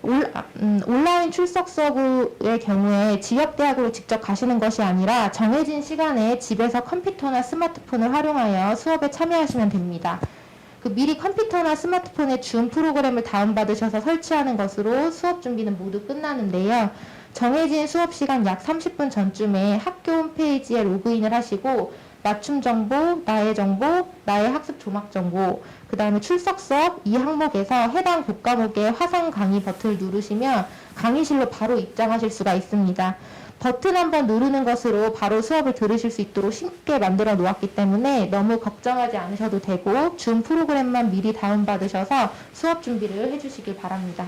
온라인 출석 수업의 경우에 지역대학으로 직접 가시는 것이 아니라 정해진 시간에 집에서 컴퓨터나 스마트폰을 활용하여 수업에 참여하시면 됩니다. 그 미리 컴퓨터나 스마트폰에 줌 프로그램을 다운받으셔서 설치하는 것으로 수업 준비는 모두 끝나는데요. 정해진 수업 시간 약 30분 전쯤에 학교 홈페이지에 로그인을 하시고 맞춤 정보, 나의 학습 조막 정보, 그 다음에 출석 수업 이 항목에서 해당 교과목의 화상 강의 버튼을 누르시면 강의실로 바로 입장하실 수가 있습니다. 버튼 한번 누르는 것으로 바로 수업을 들으실 수 있도록 쉽게 만들어 놓았기 때문에 너무 걱정하지 않으셔도 되고 줌 프로그램만 미리 다운받으셔서 수업 준비를 해주시길 바랍니다.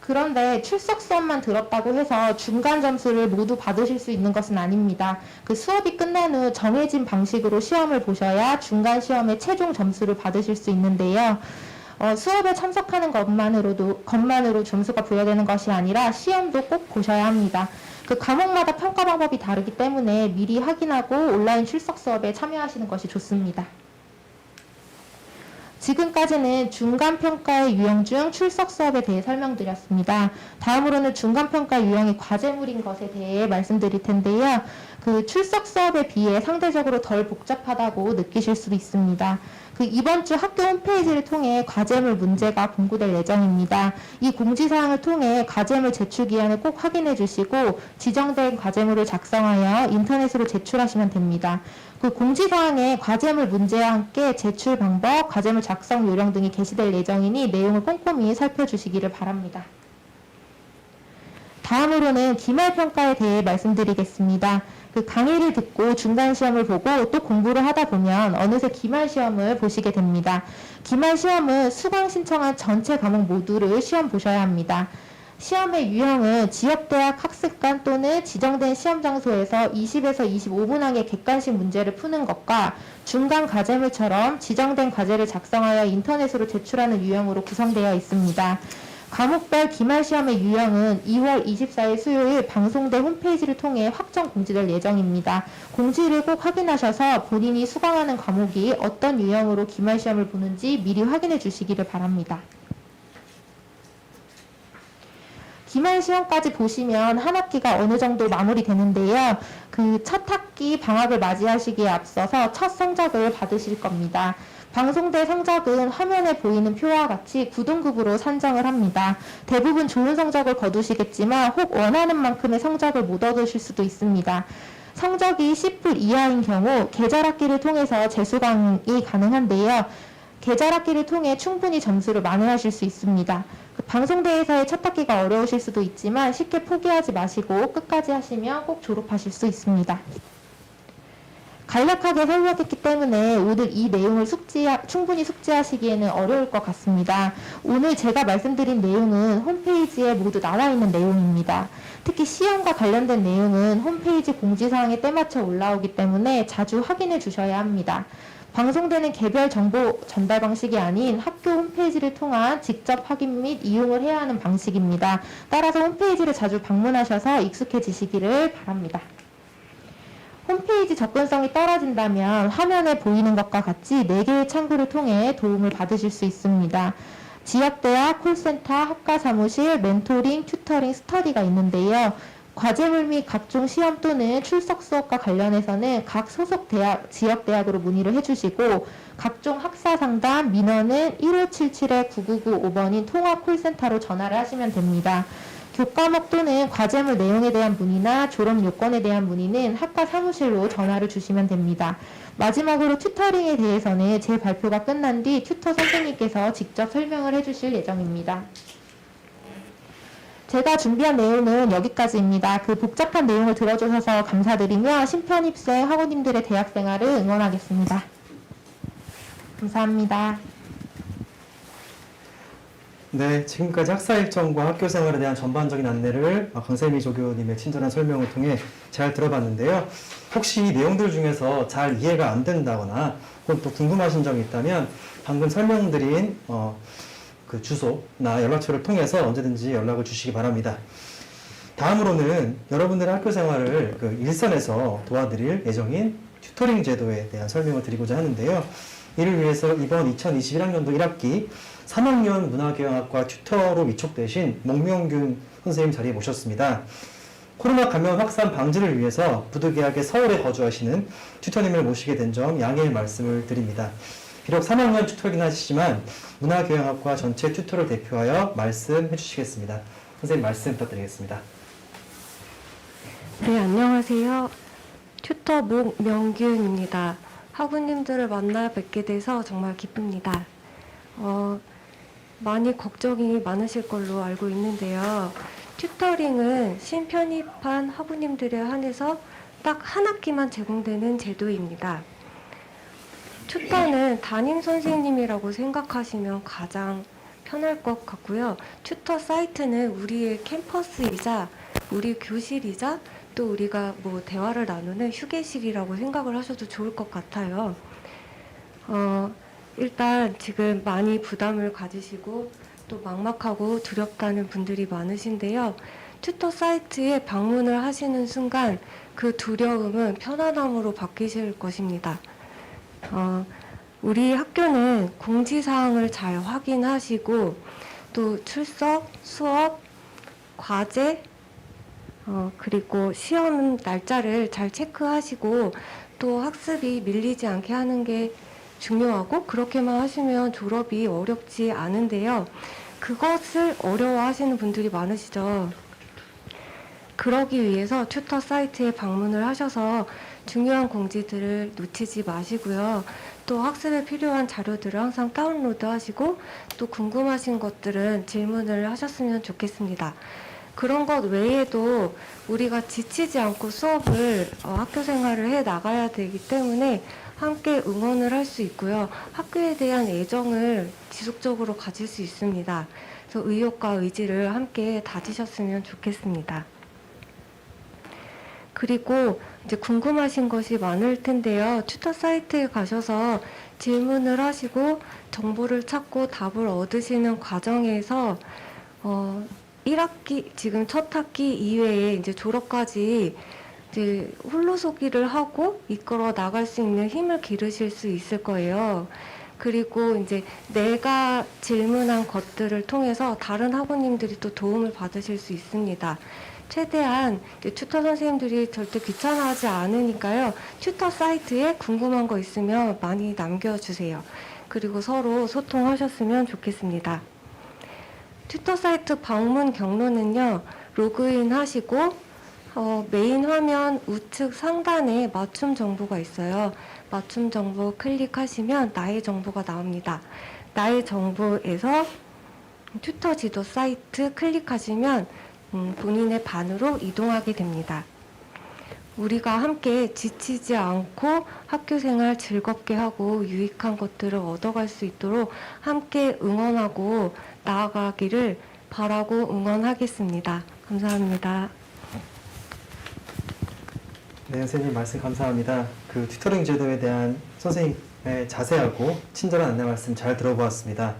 그런데 출석 수업만 들었다고 해서 중간 점수를 모두 받으실 수 있는 것은 아닙니다. 그 수업이 끝난 후 정해진 방식으로 시험을 보셔야 중간 시험의 최종 점수를 받으실 수 있는데요. 수업에 참석하는 것만으로 점수가 부여되는 것이 아니라 시험도 꼭 보셔야 합니다. 그 과목마다 평가 방법이 다르기 때문에 미리 확인하고 온라인 출석 수업에 참여하시는 것이 좋습니다. 지금까지는 중간평가의 유형 중 출석 수업에 대해 설명드렸습니다. 다음으로는 중간평가 유형이 과제물인 것에 대해 말씀드릴 텐데요. 그 출석 수업에 비해 상대적으로 덜 복잡하다고 느끼실 수도 있습니다. 그 이번 주 학교 홈페이지를 통해 과제물 문제가 공고될 예정입니다. 이 공지사항을 통해 과제물 제출 기한을 꼭 확인해 주시고 지정된 과제물을 작성하여 인터넷으로 제출하시면 됩니다. 그 공지사항에 과제물 문제와 함께 제출 방법, 과제물 작성 요령 등이 게시될 예정이니 내용을 꼼꼼히 살펴주시기를 바랍니다. 다음으로는 기말평가에 대해 말씀드리겠습니다. 그 강의를 듣고 중간 시험을 보고 또 공부를 하다 보면 어느새 기말 시험을 보시게 됩니다. 기말 시험은 수강 신청한 전체 과목 모두를 시험 보셔야 합니다. 시험의 유형은 지역대학 학습관 또는 지정된 시험 장소에서 20에서 25분항의 객관식 문제를 푸는 것과 중간 과제물처럼 지정된 과제를 작성하여 인터넷으로 제출하는 유형으로 구성되어 있습니다. 과목별 기말시험의 유형은 2월 24일 수요일 방송대 홈페이지를 통해 확정 공지될 예정입니다. 공지를 꼭 확인하셔서 본인이 수강하는 과목이 어떤 유형으로 기말시험을 보는지 미리 확인해 주시기를 바랍니다. 기말 시험까지 보시면 한 학기가 어느 정도 마무리되는데요. 그 첫 학기 방학을 맞이하시기에 앞서서 첫 성적을 받으실 겁니다. 방송대 성적은 화면에 보이는 표와 같이 9등급으로 산정을 합니다. 대부분 좋은 성적을 거두시겠지만 혹 원하는 만큼의 성적을 못 얻으실 수도 있습니다. 성적이 C풀 이하인 경우 계절학기를 통해서 재수강이 가능한데요. 계절학기를 통해 충분히 점수를 만회하실 수 있습니다. 방송대에서의 첫 학기가 어려우실 수도 있지만 쉽게 포기하지 마시고 끝까지 하시면 꼭 졸업하실 수 있습니다. 간략하게 설명했기 때문에 오늘 이 내용을 충분히 숙지하시기에는 어려울 것 같습니다. 오늘 제가 말씀드린 내용은 홈페이지에 모두 나와 있는 내용입니다. 특히 시험과 관련된 내용은 홈페이지 공지사항에 때맞춰 올라오기 때문에 자주 확인해 주셔야 합니다. 방송되는 개별 정보 전달 방식이 아닌 학교 홈페이지를 통한 직접 확인 및 이용을 해야 하는 방식입니다. 따라서 홈페이지를 자주 방문하셔서 익숙해지시기를 바랍니다. 홈페이지 접근성이 떨어진다면 화면에 보이는 것과 같이 4개의 창구를 통해 도움을 받으실 수 있습니다. 지역대학, 콜센터, 학과 사무실, 멘토링, 튜터링, 스터디가 있는데요. 과제물 및 각종 시험 또는 출석 수업과 관련해서는 각 소속 대학, 지역대학으로 문의를 해주시고 각종 학사 상담, 민원은 1577-9995번인 통합 콜센터로 전화를 하시면 됩니다. 교과목 또는 과제물 내용에 대한 문의나 졸업 요건에 대한 문의는 학과 사무실로 전화를 주시면 됩니다. 마지막으로 튜터링에 대해서는 제 발표가 끝난 뒤 튜터 선생님께서 직접 설명을 해주실 예정입니다. 제가 준비한 내용은 여기까지입니다. 그 복잡한 내용을 들어주셔서 감사드리며 신편입생 학우님들의 대학생활을 응원하겠습니다. 감사합니다. 네, 지금까지 학사 일정과 학교 생활에 대한 전반적인 안내를 강세미 조교님의 친절한 설명을 통해 잘 들어봤는데요. 혹시 이 내용들 중에서 잘 이해가 안 된다거나 혹은 또 궁금하신 점이 있다면 방금 설명드린 그 주소나 연락처를 통해서 언제든지 연락을 주시기 바랍니다. 다음으로는 여러분들의 학교 생활을 그 일선에서 도와드릴 예정인 튜터링 제도에 대한 설명을 드리고자 하는데요. 이를 위해서 이번 2021학년도 1학기 3학년 문화교양학과 튜터로 위촉되신 목명균 선생님 자리에 모셨습니다. 코로나 감염 확산 방지를 위해서 부득이하게 서울에 거주하시는 튜터님을 모시게 된 점 양해의 말씀을 드립니다. 비록 3학년 튜터이긴 하시지만 문화교양학과 전체 튜터를 대표하여 말씀해 주시겠습니다. 선생님 말씀 부탁드리겠습니다. 네, 안녕하세요. 튜터 목명균입니다. 학우님들을 만나 뵙게 돼서 정말 기쁩니다. 많이 걱정이 많으실 걸로 알고 있는데요. 튜터링은 신편입한 학우님들에 한해서 딱 한 학기만 제공되는 제도입니다. 튜터는 담임 선생님이라고 생각하시면 가장 편할 것 같고요. 튜터 사이트는 우리의 캠퍼스이자 우리 교실이자 또 우리가 뭐 대화를 나누는 휴게실이라고 생각을 하셔도 좋을 것 같아요. 일단 지금 많이 부담을 가지시고 또 막막하고 두렵다는 분들이 많으신데요. 튜터 사이트에 방문을 하시는 순간 그 두려움은 편안함으로 바뀌실 것입니다. 우리 학교는 공지사항을 잘 확인하시고 또 출석, 수업, 과제, 그리고 시험 날짜를 잘 체크하시고 또 학습이 밀리지 않게 하는 게 중요하고 그렇게만 하시면 졸업이 어렵지 않은데요. 그것을 어려워하시는 분들이 많으시죠. 그러기 위해서 튜터 사이트에 방문을 하셔서 중요한 공지들을 놓치지 마시고요. 또 학습에 필요한 자료들을 항상 다운로드 하시고 또 궁금하신 것들은 질문을 하셨으면 좋겠습니다. 그런 것 외에도 우리가 지치지 않고 수업을 학교 생활을 해 나가야 되기 때문에 함께 응원을 할 수 있고요. 학교에 대한 애정을 지속적으로 가질 수 있습니다. 그래서 의욕과 의지를 함께 다지셨으면 좋겠습니다. 그리고 이제 궁금하신 것이 많을 텐데요. 튜터 사이트에 가셔서 질문을 하시고 정보를 찾고 답을 얻으시는 과정에서 1학기, 지금 첫 학기 이외에 이제 졸업까지 이제 홀로서기를 하고 이끌어 나갈 수 있는 힘을 기르실 수 있을 거예요. 그리고 이제 내가 질문한 것들을 통해서 다른 학우님들이 또 도움을 받으실 수 있습니다. 최대한 튜터 선생님들이 절대 귀찮아하지 않으니까요. 튜터 사이트에 궁금한 거 있으면 많이 남겨주세요. 그리고 서로 소통하셨으면 좋겠습니다. 튜터 사이트 방문 경로는요. 로그인 하시고 메인 화면 우측 상단에 맞춤 정보가 있어요. 맞춤 정보 클릭하시면 나의 정보가 나옵니다. 나의 정보에서 튜터 지도 사이트 클릭하시면 본인의 반으로 이동하게 됩니다. 우리가 함께 지치지 않고 학교 생활 즐겁게 하고 유익한 것들을 얻어갈 수 있도록 함께 응원하고 나아가기를 바라고 응원하겠습니다. 감사합니다. 네, 선생님 말씀 감사합니다. 그 튜터링 제도에 대한 선생님의 자세하고 친절한 안내 말씀 잘 들어보았습니다.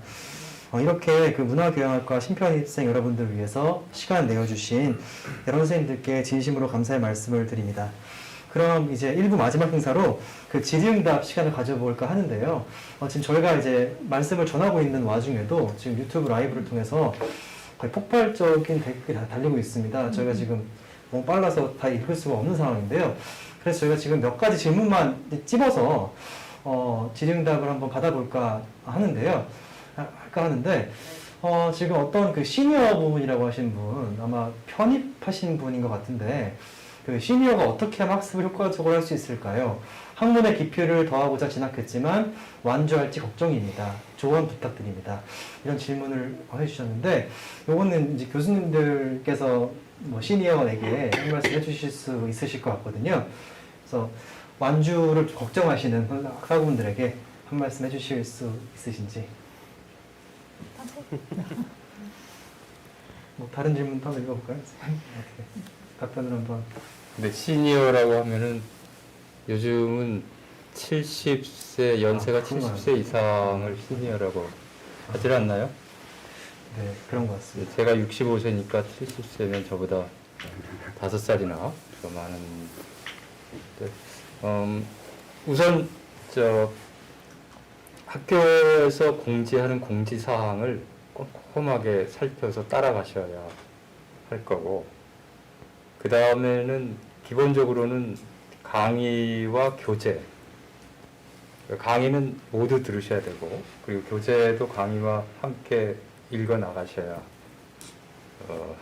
이렇게 그 문화교양학과 신편입생 여러분들 위해서 시간 내어주신 여러 선생님들께 진심으로 감사의 말씀을 드립니다. 그럼 이제 1부 마지막 행사로 그 질의응답 시간을 가져볼까 하는데요. 지금 저희가 이제 말씀을 전하고 있는 와중에도 지금 유튜브 라이브를 통해서 거의 폭발적인 댓글이 다 달리고 있습니다. 저희가 지금 너무 빨라서 다 읽을 수가 없는 상황인데요. 그래서 저희가 지금 몇 가지 질문만 찝어서 질의응답을 한번 받아볼까 하는데요. 할까 하는데 지금 어떤 그 시니어 부분이라고 하신 분, 아마 편입하신 분인 것 같은데, 그 시니어가 어떻게 하면 학습을 효과적으로 할 수 있을까요? 학문의 깊이를 더하고자 진학했지만 완주할지 걱정입니다. 조언 부탁드립니다. 이런 질문을 해주셨는데, 요거는 이제 교수님들께서 뭐 시니어에게 한 말씀 해주실 수 있으실 것 같거든요. 그래서 완주를 걱정하시는 학사분들에게 한 말씀 해주실 수 있으신지. 뭐 다른 질문 또 한번 읽어볼까요? 어떻게 답변을 한번. 근데 시니어라고 하면은 요즘은 70세, 연세가 그런가요? 70세 이상을 시니어라고 하질 않나요? 네, 그런 것 같습니다. 제가 65세니까 70세면 저보다 5살이나 더 많은. 우선 학교에서 공지하는 공지사항을 꼼꼼하게 살펴서 따라가셔야 할 거고, 그 다음에는 기본적으로는 강의와 교재, 강의는 모두 들으셔야 되고, 그리고 교재도 강의와 함께 읽어 나가셔야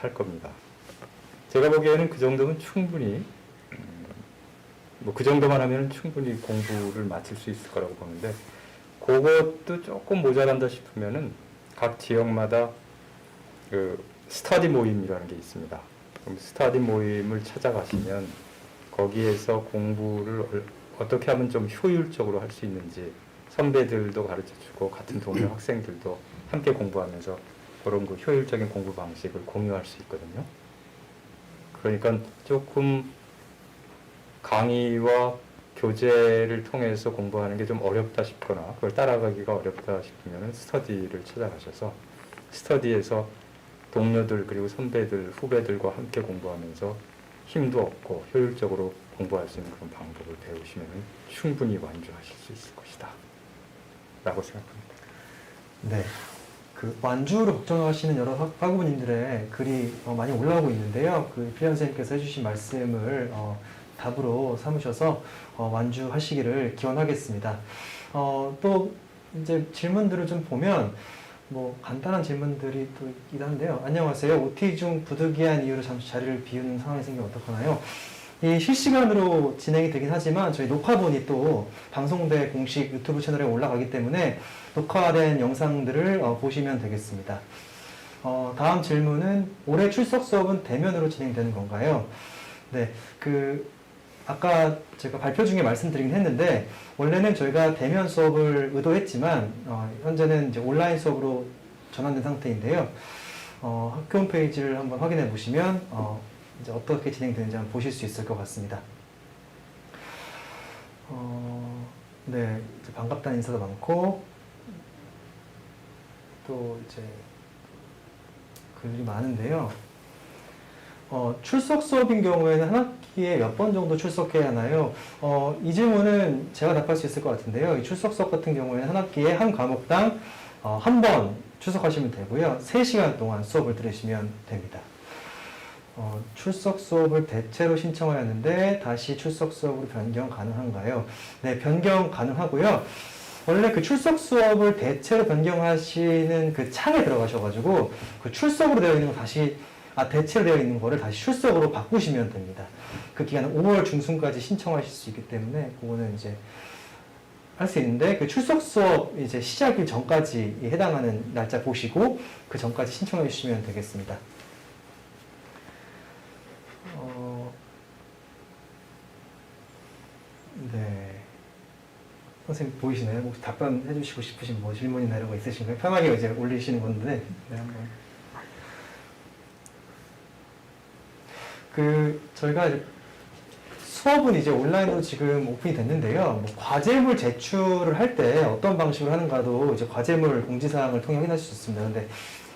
할 겁니다. 제가 보기에는 그 정도면 충분히 뭐 그 정도만 하면 충분히 공부를 마칠 수 있을 거라고 보는데, 그것도 조금 모자란다 싶으면은 각 지역마다 그 스터디 모임이라는 게 있습니다. 그럼 스터디 모임을 찾아가시면 거기에서 공부를 어떻게 하면 좀 효율적으로 할 수 있는지 선배들도 가르쳐주고 같은 동료 학생들도 함께 공부하면서 그런 그 효율적인 공부 방식을 공유할 수 있거든요. 그러니까 조금 강의와 교재를 통해서 공부하는 게 좀 어렵다 싶거나 그걸 따라가기가 어렵다 싶으면 스터디를 찾아가셔서 스터디에서 동료들 그리고 선배들, 후배들과 함께 공부하면서 힘도 얻고 효율적으로 공부할 수 있는 그런 방법을 배우시면 충분히 완주하실 수 있을 것이다 라고 생각합니다. 네. 그 완주를 걱정하시는 여러 학우분님들의 글이 많이 올라오고 있는데요. 그 필연 선생님께서 해주신 말씀을 답으로 삼으셔서 완주하시기를 기원하겠습니다. 또 이제 질문들을 좀 보면 뭐 간단한 질문들이 또 있긴 한데요. 안녕하세요. OT 중 부득이한 이유로 잠시 자리를 비우는 상황이 생기면 어떡하나요? 이 실시간으로 진행이 되긴 하지만 저희 녹화본이 또 방송대 공식 유튜브 채널에 올라가기 때문에 녹화된 영상들을 보시면 되겠습니다. 다음 질문은 올해 출석 수업은 대면으로 진행되는 건가요? 네, 아까 제가 발표 중에 말씀드리긴 했는데 원래는 저희가 대면 수업을 의도했지만 현재는 이제 온라인 수업으로 전환된 상태인데요. 학교 홈페이지를 한번 확인해 보시면 이제 어떻게 진행되는지 한번 보실 수 있을 것 같습니다. 네, 이제 반갑다는 인사도 많고 또 이제 글이 많은데요. 출석 수업인 경우에는 한 학기에 몇 번 정도 출석해야 하나요? 이 질문은 제가 답할 수 있을 것 같은데요. 이 출석 수업 같은 경우에는 한 학기에 한 과목당 한 번 출석하시면 되고요. 3시간 동안 수업을 들으시면 됩니다. 출석 수업을 대체로 신청하였는데 다시 출석 수업으로 변경 가능한가요? 네, 변경 가능하고요. 원래 그 출석 수업을 대체로 변경하시는 그 창에 들어가셔가지고 그 출석으로 되어 있는 거 다시 대체로 되어 있는 거를 다시 출석으로 바꾸시면 됩니다. 그 기간은 5월 중순까지 신청하실 수 있기 때문에 그거는 이제 할 수 있는데 그 출석 수업 이제 시작일 전까지 해당하는 날짜 보시고 그 전까지 신청해 주시면 되겠습니다. 네. 선생님 보이시나요? 혹시 답변해 주시고 싶으신 뭐 질문이나 이런 거 있으신가요? 편하게 이제 올리시는 건데. 네, 한번. 저희가 이제 수업은 이제 온라인으로 지금 오픈이 됐는데요. 뭐 과제물 제출을 할 때 어떤 방식으로 하는가도 이제 과제물 공지사항을 통해 확인하실 수 있습니다. 근데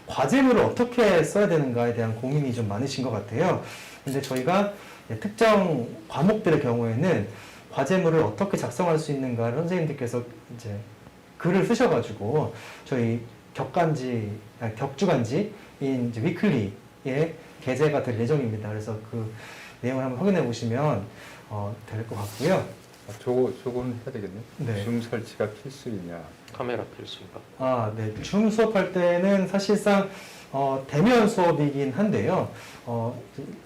과제물을 어떻게 써야 되는가에 대한 고민이 좀 많으신 것 같아요. 근데 저희가 특정 과목들의 경우에는 과제물을 어떻게 작성할 수 있는가를 선생님들께서 이제 글을 쓰셔가지고 저희 격주간지인 이제 위클리에 게재가 될 예정입니다. 그래서 그 내용을 한번 확인해 보시면 될 것 같고요. 저건 해야 되겠네. 네. 줌 설치가 필수이냐. 카메라 필수인가? 네. 줌 수업할 때는 사실상 대면 수업이긴 한데요.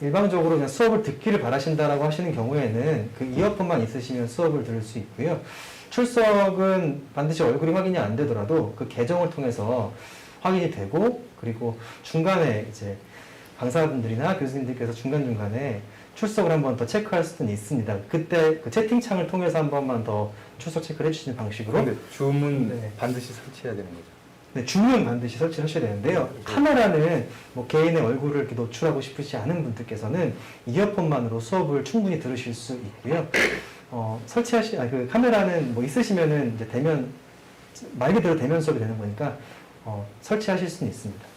일반적으로 그냥 수업을 듣기를 바라신다라고 하시는 경우에는 그 이어폰만 있으시면 수업을 들을 수 있고요. 출석은 반드시 얼굴이 확인이 안 되더라도 그 계정을 통해서 확인이 되고, 그리고 중간에 이제 강사분들이나 교수님들께서 중간중간에 출석을 한 번 더 체크할 수는 있습니다. 그때 그 채팅창을 통해서 한 번만 더 출석 체크를 해주시는 방식으로. 근데 줌은 네. 반드시 설치해야 되는 거죠. 네, 줌은 반드시 설치를 하셔야 되는데요. 카메라는 뭐 개인의 얼굴을 이렇게 노출하고 싶으시 않은 분들께서는 이어폰만으로 수업을 충분히 들으실 수 있고요. 그 카메라는 뭐 있으시면은 이제 말 그대로 대면 수업이 되는 거니까 설치하실 수는 있습니다.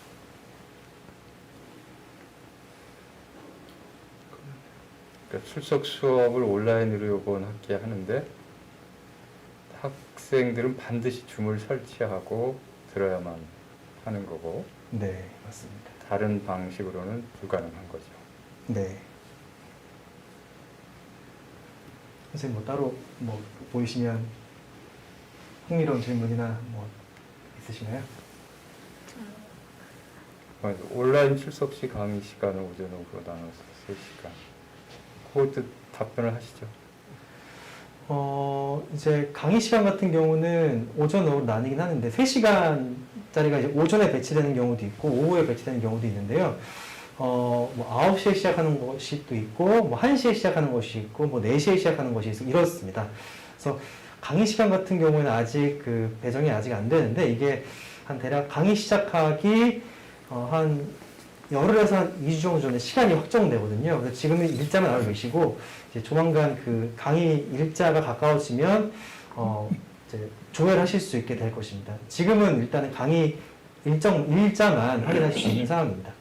그러니까 출석 수업을 온라인으로 이번 학기에 하는데 학생들은 반드시 줌을 설치하고 들어야만 하는 거고 네, 맞습니다. 다른 방식으로는 불가능한 거죠. 네. 선생님 뭐 따로 뭐 보이시면 흥미로운 질문이나 뭐 있으시나요? 온라인 출석 시 강의 시간을 오전 오후로 나눠서 3시간. 그것도 답변을 하시죠. 이제 강의 시간 같은 경우는 오전, 오후 나뉘긴 하는데 3시간짜리가 이제 오전에 배치되는 경우도 있고 오후에 배치되는 경우도 있는데요. 뭐 9시에 시작하는 것이 또 있고 뭐 1시에 시작하는 것이 있고 뭐 4시에 시작하는 것이 있고 이렇습니다. 그래서 강의 시간 같은 경우에는 아직 그 배정이 아직 안 되는데 이게 한 대략 강의 시작하기 한 열흘에서 한 2주 정도 전에 시간이 확정되거든요. 그래서 지금은 일자만 알고 계시고 이제 조만간 그 강의 일자가 가까워지면 이제 조회를 하실 수 있게 될 것입니다. 지금은 일단은 강의 일자만 확인하실 수 있는 상황입니다.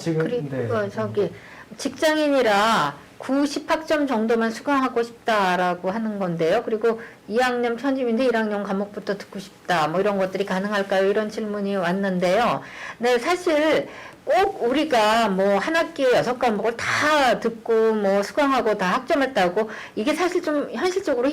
그리고 네. 저기 직장인이라 90학점 정도만 수강하고 싶다라고 하는 건데요. 그리고 2학년 편집인데 1학년 과목부터 듣고 싶다. 뭐 이런 것들이 가능할까요? 이런 질문이 왔는데요. 네, 사실 꼭 우리가 뭐 한 학기에 6과목을 다 듣고 뭐 수강하고 다 학점했다고 이게 사실 좀 현실적으로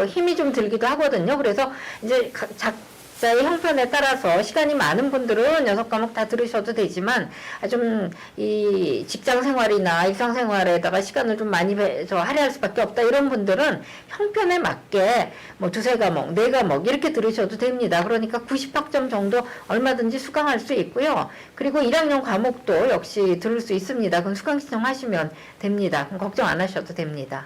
힘이 좀 들기도 하거든요. 그래서 이제 각자의 형편에 따라서 시간이 많은 분들은 6과목 다 들으셔도 되지만 좀 이 직장 생활이나 일상 생활에다가 시간을 좀 많이 할애할 수밖에 없다 이런 분들은 형편에 맞게 뭐 2-3과목, 4과목 이렇게 들으셔도 됩니다. 그러니까 90학점 정도 얼마든지 수강할 수 있고요. 그리고 1학년 과목도 역시 들을 수 있습니다. 그럼 수강 신청하시면 됩니다. 그럼 걱정 안 하셔도 됩니다.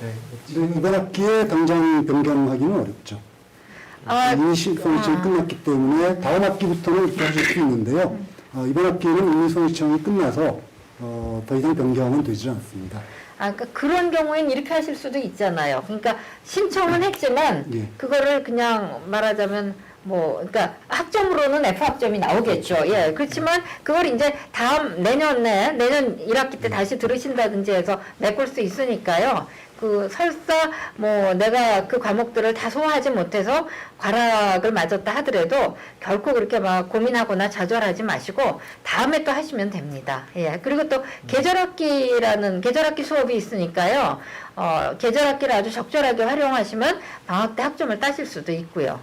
네. 이번 학기에 당장 변경하기는 어렵죠. 이미 신청이 끝났기 때문에 다음 학기부터는 이렇게 하실 수 있는데요. 이번 학기에는 이미 신청이 끝나서 더 이상 변경은 되지 않습니다. 그러니까 그런 경우엔 이렇게 하실 수도 있잖아요. 그러니까 신청은 했지만 예. 그거를 그냥 말하자면 그러니까 학점으로는 F학점이 나오겠죠. 예. 그렇지만 그걸 이제 내년 1학기 때 다시 들으신다든지 해서 메꿀 수 있으니까요. 설사 내가 그 과목들을 다 소화하지 못해서 과락을 맞았다 하더라도 결코 그렇게 막 고민하거나 좌절하지 마시고 다음에 또 하시면 됩니다. 예. 그리고 또 계절학기 수업이 있으니까요. 계절학기를 아주 적절하게 활용하시면 방학 때 학점을 따실 수도 있고요.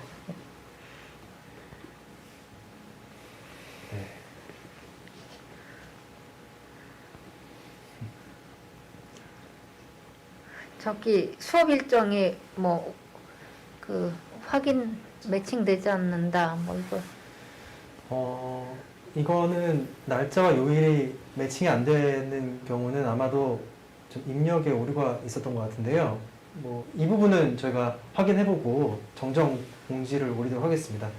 저기 수업 일정이 확인 매칭되지 않는다. 이거는 날짜와 요일이 매칭이 안 되는 경우는 아마도 좀 입력에 오류가 있었던 것 같은데요. 이 부분은 저희가 확인해보고 정정 공지를 올리도록 하겠습니다.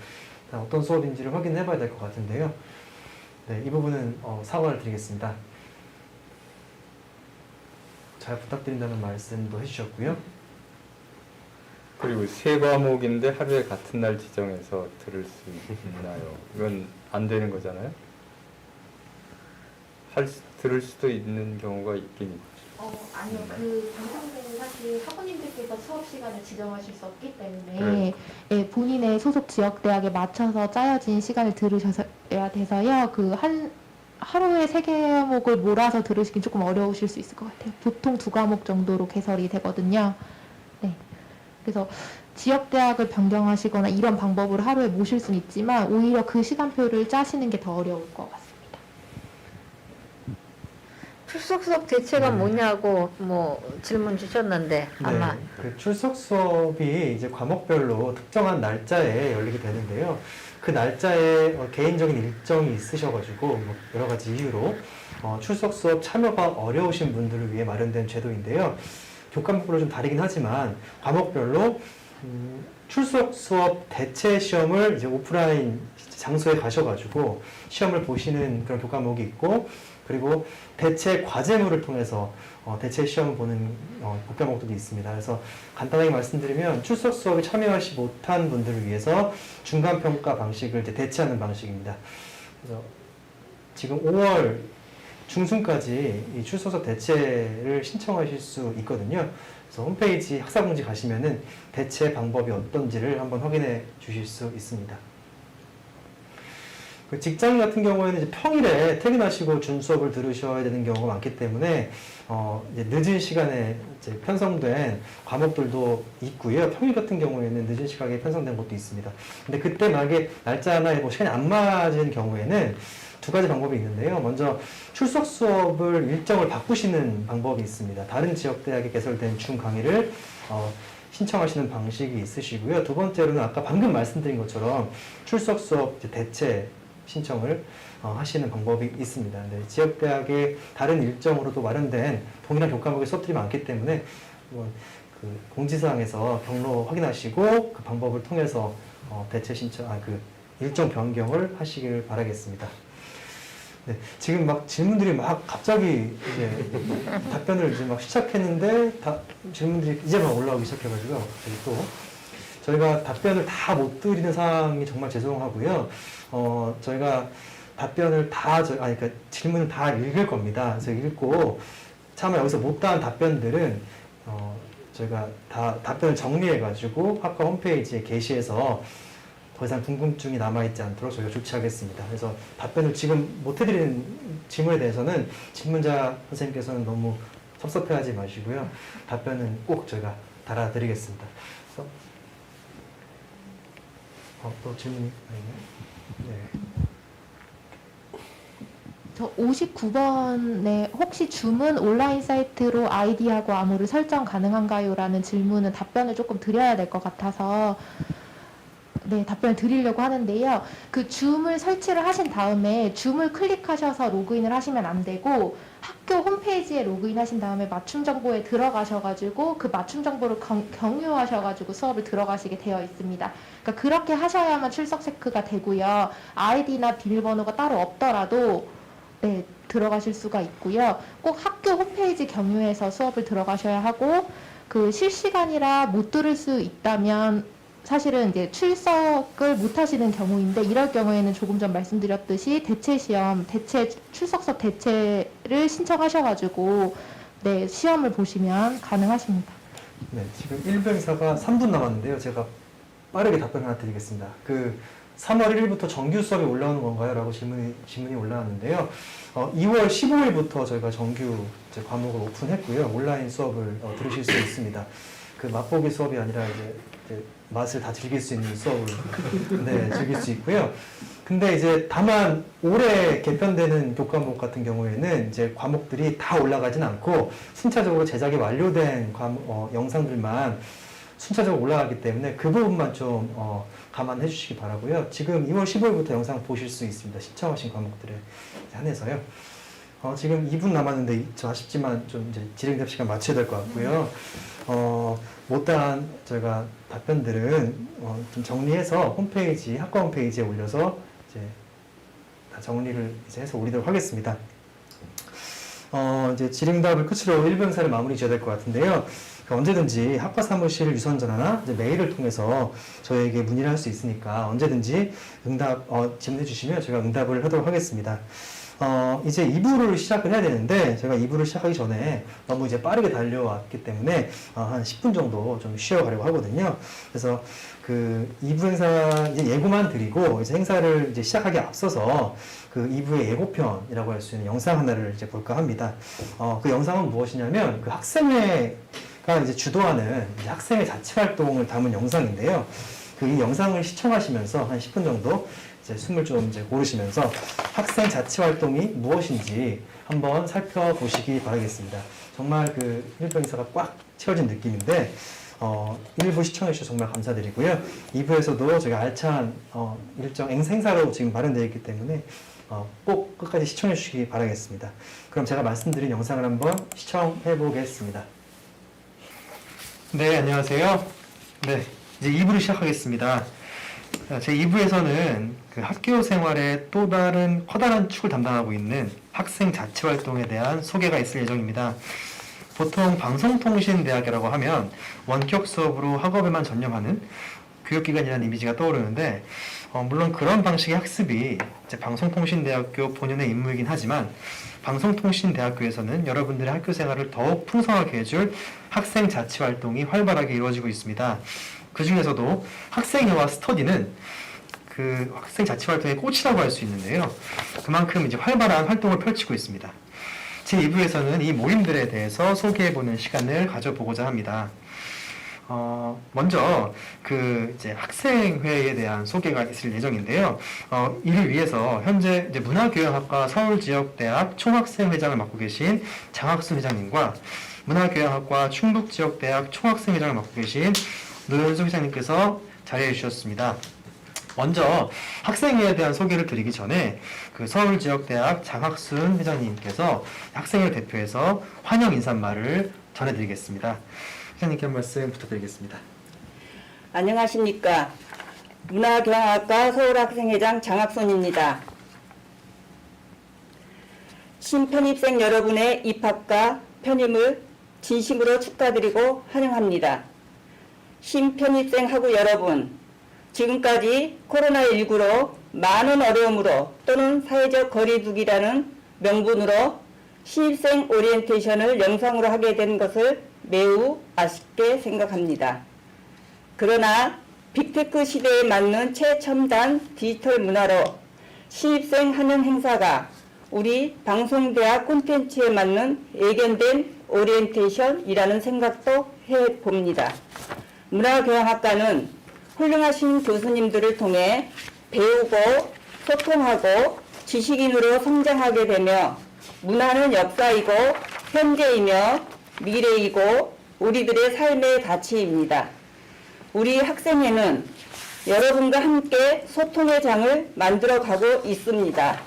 어떤 수업인지를 확인해봐야 될 것 같은데요. 네, 이 부분은 사과를 드리겠습니다. 자, 잘 부탁드린다는 말씀도 해주셨고요. 그리고 세 과목인데 하루에 같은 날 지정해서 들을 수 있나요? 이건 안 되는 거잖아요. 들을 수도 있는 경우가 있긴 있죠. 아니요. 그 방송국은 사실 학부님들께서 수업 시간을 지정하실 수 없기 때문에 그래. 예, 본인의 소속 지역 대학에 맞춰서 짜여진 시간을 들으셔야 돼서요. 그 하루에 3과목을 몰아서 들으시긴 조금 어려우실 수 있을 것 같아요. 보통 2과목 정도로 개설이 되거든요. 네. 그래서 지역 대학을 변경하시거나 이런 방법으로 하루에 모실 수는 있지만 오히려 그 시간표를 짜시는 게 더 어려울 것 같습니다. 출석 수업 대체가 뭐냐고 뭐 질문 주셨는데 아마 네, 그 출석 수업이 이제 과목별로 특정한 날짜에 열리게 되는데요. 그 날짜에 개인적인 일정이 있으셔가지고 뭐 여러 가지 이유로 출석 수업 참여가 어려우신 분들을 위해 마련된 제도인데요. 교과목별로 좀 다르긴 하지만 과목별로 출석 수업 대체 시험을 이제 오프라인 장소에 가셔가지고 시험을 보시는 그런 교과목이 있고, 그리고 대체 과제물을 통해서 대체 시험을 보는 교과목들도 있습니다. 그래서 간단하게 말씀드리면 출석 수업에 참여하지 못한 분들을 위해서 중간평가 방식을 이제 대체하는 방식입니다. 그래서 지금 5월 중순까지 이 출석 수업 대체를 신청하실 수 있거든요. 그래서 홈페이지 학사공지 가시면은 대체 방법이 어떤지를 한번 확인해 주실 수 있습니다. 그 직장 같은 경우에는 이제 평일에 퇴근하시고 준 수업을 들으셔야 되는 경우가 많기 때문에 이제 늦은 시간에 이제 편성된 과목들도 있고요. 평일 같은 경우에는 늦은 시간에 편성된 것도 있습니다. 근데 그때 만약에 날짜나 뭐 시간이 안 맞은 경우에는 2가지 방법이 있는데요. 먼저 출석 수업을 일정을 바꾸시는 방법이 있습니다. 다른 지역 대학에 개설된 중 강의를 신청하시는 방식이 있으시고요. 2번째로는 아까 방금 말씀드린 것처럼 출석 수업 이제 대체 신청을 하시는 방법이 있습니다. 네, 지역 대학의 다른 일정으로도 마련된 동일한 교과목의 수업들이 많기 때문에 그 공지사항에서 경로 확인하시고 그 방법을 통해서 대체 신청, 그 일정 변경을 하시길 바라겠습니다. 네, 지금 막 질문들이 막 갑자기 이제 답변을 이제 막 시작했는데 질문들이 이제 막 올라오기 시작해가지고 갑자기 또 저희가 답변을 다 못 드리는 상황이 정말 죄송하고요. 저희가 답변을 그러니까 질문을 다 읽을 겁니다. 그래서 읽고 차마 여기서 못다한 답변들은 저희가 다 답변을 정리해가지고 학과 홈페이지에 게시해서 더 이상 궁금증이 남아있지 않도록 저희가 조치하겠습니다. 그래서 답변을 지금 못 해드리는 질문에 대해서는 질문자 선생님께서는 너무 섭섭해하지 마시고요. 답변은 꼭 저희가 달아드리겠습니다. 그래서 또 질문이 아니네요. 네. 저 59번에 혹시 줌은 온라인 사이트로 아이디하고 암호를 설정 가능한가요? 라는 질문은 답변을 조금 드려야 될 것 같아서 네, 답변을 드리려고 하는데요. 그 줌을 설치를 하신 다음에 줌을 클릭하셔서 로그인을 하시면 안 되고 학교 홈페이지에 로그인 하신 다음에 맞춤 정보에 들어가셔가지고 그 맞춤 정보를 경유하셔가지고 수업을 들어가시게 되어 있습니다. 그러니까 그렇게 하셔야만 출석 체크가 되고요. 아이디나 비밀번호가 따로 없더라도 네, 들어가실 수가 있고요. 꼭 학교 홈페이지 경유해서 수업을 들어가셔야 하고 그 실시간이라 못 들을 수 있다면 사실은 이제 출석을 못 하시는 경우인데 이럴 경우에는 조금 전 말씀드렸듯이 출석석 대체를 신청하셔가지고 네, 시험을 보시면 가능하십니다. 네, 지금 1부 행사가 3분 남았는데요. 제가 빠르게 답변 하나 드리겠습니다. 그 3월 1일부터 정규 수업이 올라오는 건가요? 라고 질문이 올라왔는데요. 2월 15일부터 저희가 정규 이제 과목을 오픈했고요. 온라인 수업을 들으실 수 있습니다. 그 맛보기 수업이 아니라 이제 맛을 다 즐길 수 있는 수업을 네, 즐길 수 있고요. 근데 이제 다만 올해 개편되는 교과목 같은 경우에는 이제 과목들이 다 올라가진 않고 순차적으로 제작이 완료된 영상들만 순차적으로 올라가기 때문에 그 부분만 좀 감안해 주시기 바라고요. 지금 2월 15일부터 영상 보실 수 있습니다. 신청하신 과목들에 한해서요. 지금 2분 남았는데 저 아쉽지만 좀 이제 질의응답 시간 맞춰야 될 것 같고요. 못다한 저희가 답변들은 좀 정리해서 학과 홈페이지에 올려서 이제 다 정리를 이제 해서 올리도록 하겠습니다. 이제 질의응답을 끝으로 1부 행사를 마무리 지어야 될 것 같은데요. 언제든지 학과 사무실 유선 전화나 이제 메일을 통해서 저희에게 문의를 할 수 있으니까 언제든지 질문해 주시면 제가 응답을 하도록 하겠습니다. 이제 2부를 시작을 해야 되는데 제가 2부를 시작하기 전에 너무 이제 빠르게 달려왔기 때문에 한 10분 정도 좀 쉬어가려고 하거든요. 그래서 그 2부 행사 이제 예고만 드리고 이제 행사를 이제 시작하기 앞서서 그 2부의 예고편이라고 할 수 있는 영상 하나를 이제 볼까 합니다. 그 영상은 무엇이냐면 그 학생회가 이제 주도하는 이제 학생회 자치 활동을 담은 영상인데요. 그 이 영상을 시청하시면서 한 10분 정도 이제 숨을 좀 이제 고르시면서 학생 자치 활동이 무엇인지 한번 살펴보시기 바라겠습니다. 정말 그 1부 행사가 꽉 채워진 느낌인데 1부 시청해주셔서 정말 감사드리고요. 2부에서도 저희가 알찬 일정 행사로 지금 마련되어 있기 때문에 꼭 끝까지 시청해 주시기 바라겠습니다. 그럼 제가 말씀드린 영상을 한번 시청해 보겠습니다. 네, 안녕하세요. 네, 이제 2부를 시작하겠습니다. 제 2부에서는 그 학교 생활의 또 다른 커다란 축을 담당하고 있는 학생 자치 활동에 대한 소개가 있을 예정입니다. 보통 방송통신대학이라고 하면 원격 수업으로 학업에만 전념하는 교육기관이라는 이미지가 떠오르는데 물론 그런 방식의 학습이 이제 방송통신대학교 본연의 임무이긴 하지만 방송통신대학교에서는 여러분들의 학교 생활을 더욱 풍성하게 해줄 학생 자치 활동이 활발하게 이루어지고 있습니다. 그 중에서도 학생회와 스터디는 그 학생 자치 활동의 꽃이라고 할 수 있는데요. 그만큼 이제 활발한 활동을 펼치고 있습니다. 제 2부에서는 이 모임들에 대해서 소개해보는 시간을 가져보고자 합니다. 먼저 그 이제 학생회에 대한 소개가 있을 예정인데요. 이를 위해서 현재 이제 문화교양학과 서울지역대학 총학생회장을 맡고 계신 장학순 회장님과 문화교양학과 충북지역대학 총학생회장을 맡고 계신 노현숙 회장님께서 자리해 주셨습니다. 먼저 학생회에 대한 소개를 드리기 전에 그 서울지역대학 장학순 회장님께서 학생회를 대표해서 환영 인사말을 전해드리겠습니다. 회장님께 한 말씀 부탁드리겠습니다. 안녕하십니까. 문화교양학과 서울학생회장 장학순입니다. 신편입생 여러분의 입학과 편입을 진심으로 축하드리고 환영합니다. 신편입생 학우 여러분, 지금까지 코로나19로 많은 어려움으로 또는 사회적 거리두기라는 명분으로 신입생 오리엔테이션을 영상으로 하게 된 것을 매우 아쉽게 생각합니다. 그러나 빅테크 시대에 맞는 최첨단 디지털 문화로 신입생 환영 행사가 우리 방송대학 콘텐츠에 맞는 예견된 오리엔테이션이라는 생각도 해봅니다. 문화교양학과는 훌륭하신 교수님들을 통해 배우고 소통하고 지식인으로 성장하게 되며 문화는 역사이고 현재이며 미래이고 우리들의 삶의 가치입니다. 우리 학생회는 여러분과 함께 소통의 장을 만들어가고 있습니다.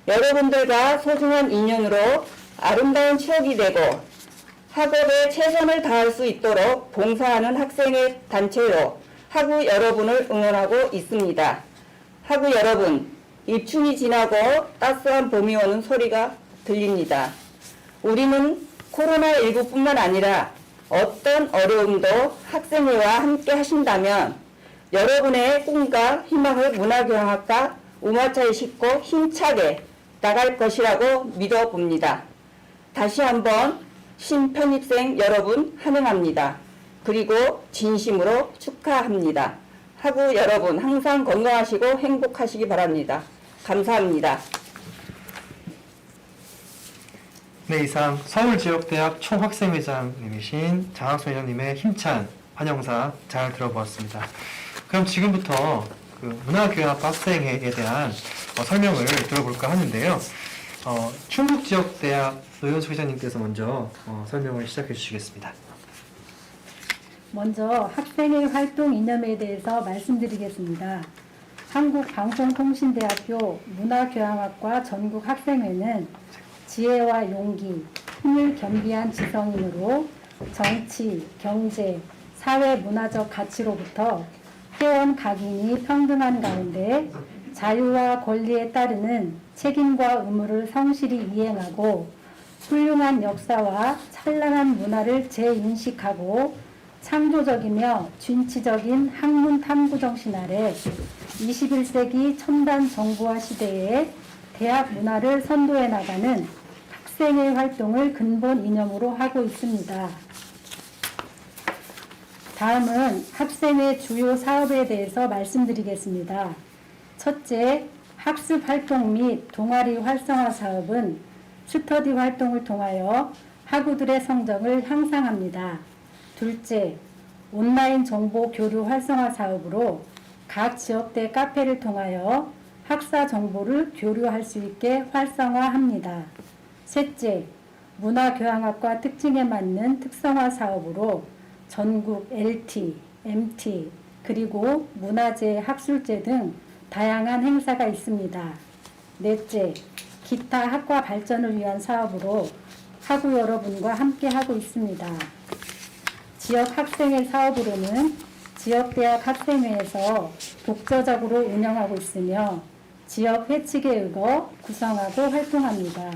여러분들과 소중한 인연으로 아름다운 추억이 되고 학업에 최선을 다할 수 있도록 봉사하는 학생회 단체로 학우 여러분을 응원하고 있습니다. 학우 여러분, 입춘이 지나고 따스한 봄이 오는 소리가 들립니다. 우리는 코로나19뿐만 아니라 어떤 어려움도 학생회와 함께 하신다면 여러분의 꿈과 희망을 문화교양학과 우마차에 싣고 힘차게 나갈 것이라고 믿어봅니다. 다시 한번 신편입생 여러분 환영합니다. 그리고 진심으로 축하합니다. 학우 여러분 항상 건강하시고 행복하시기 바랍니다. 감사합니다. 네, 이상 서울지역대학 총학생회장님이신 장학순 회장님의 힘찬 환영사 잘 들어보았습니다. 그럼 지금부터 그 문화교양학과 학생회에 대한 설명을 들어볼까 하는데요. 충북지역대학 노현숙 회장님께서 먼저 설명을 시작해 주시겠습니다. 먼저 학생회 활동 이념에 대해서 말씀드리겠습니다. 한국방송통신대학교 문화교양학과 전국학생회는 지혜와 용기, 힘을 겸비한 지성인으로 정치, 경제, 사회 문화적 가치로부터 회원 각인이 평등한 가운데 자유와 권리에 따르는 책임과 의무를 성실히 이행하고 훌륭한 역사와 찬란한 문화를 재인식하고 창조적이며 진취적인 학문 탐구 정신 아래 21세기 첨단 정보화 시대에 대학 문화를 선도해 나가는 학생의 활동을 근본 이념으로 하고 있습니다. 다음은 학생의 주요 사업에 대해서 말씀드리겠습니다. 첫째, 학습 활동 및 동아리 활성화 사업은 스터디 활동을 통하여 학우들의 성적을 향상합니다. 둘째, 온라인 정보 교류 활성화 사업으로 각 지역대 카페를 통하여 학사 정보를 교류할 수 있게 활성화합니다. 셋째, 문화교양학과 특징에 맞는 특성화 사업으로 전국 LT, MT, 그리고 문화재, 학술제 등 다양한 행사가 있습니다. 넷째, 기타 학과 발전을 위한 사업으로 학우 여러분과 함께 하고 있습니다. 지역 학생회 사업으로는 지역대학 학생회에서 독자적으로 운영하고 있으며 지역 회칙에 의거 구성하고 활동합니다.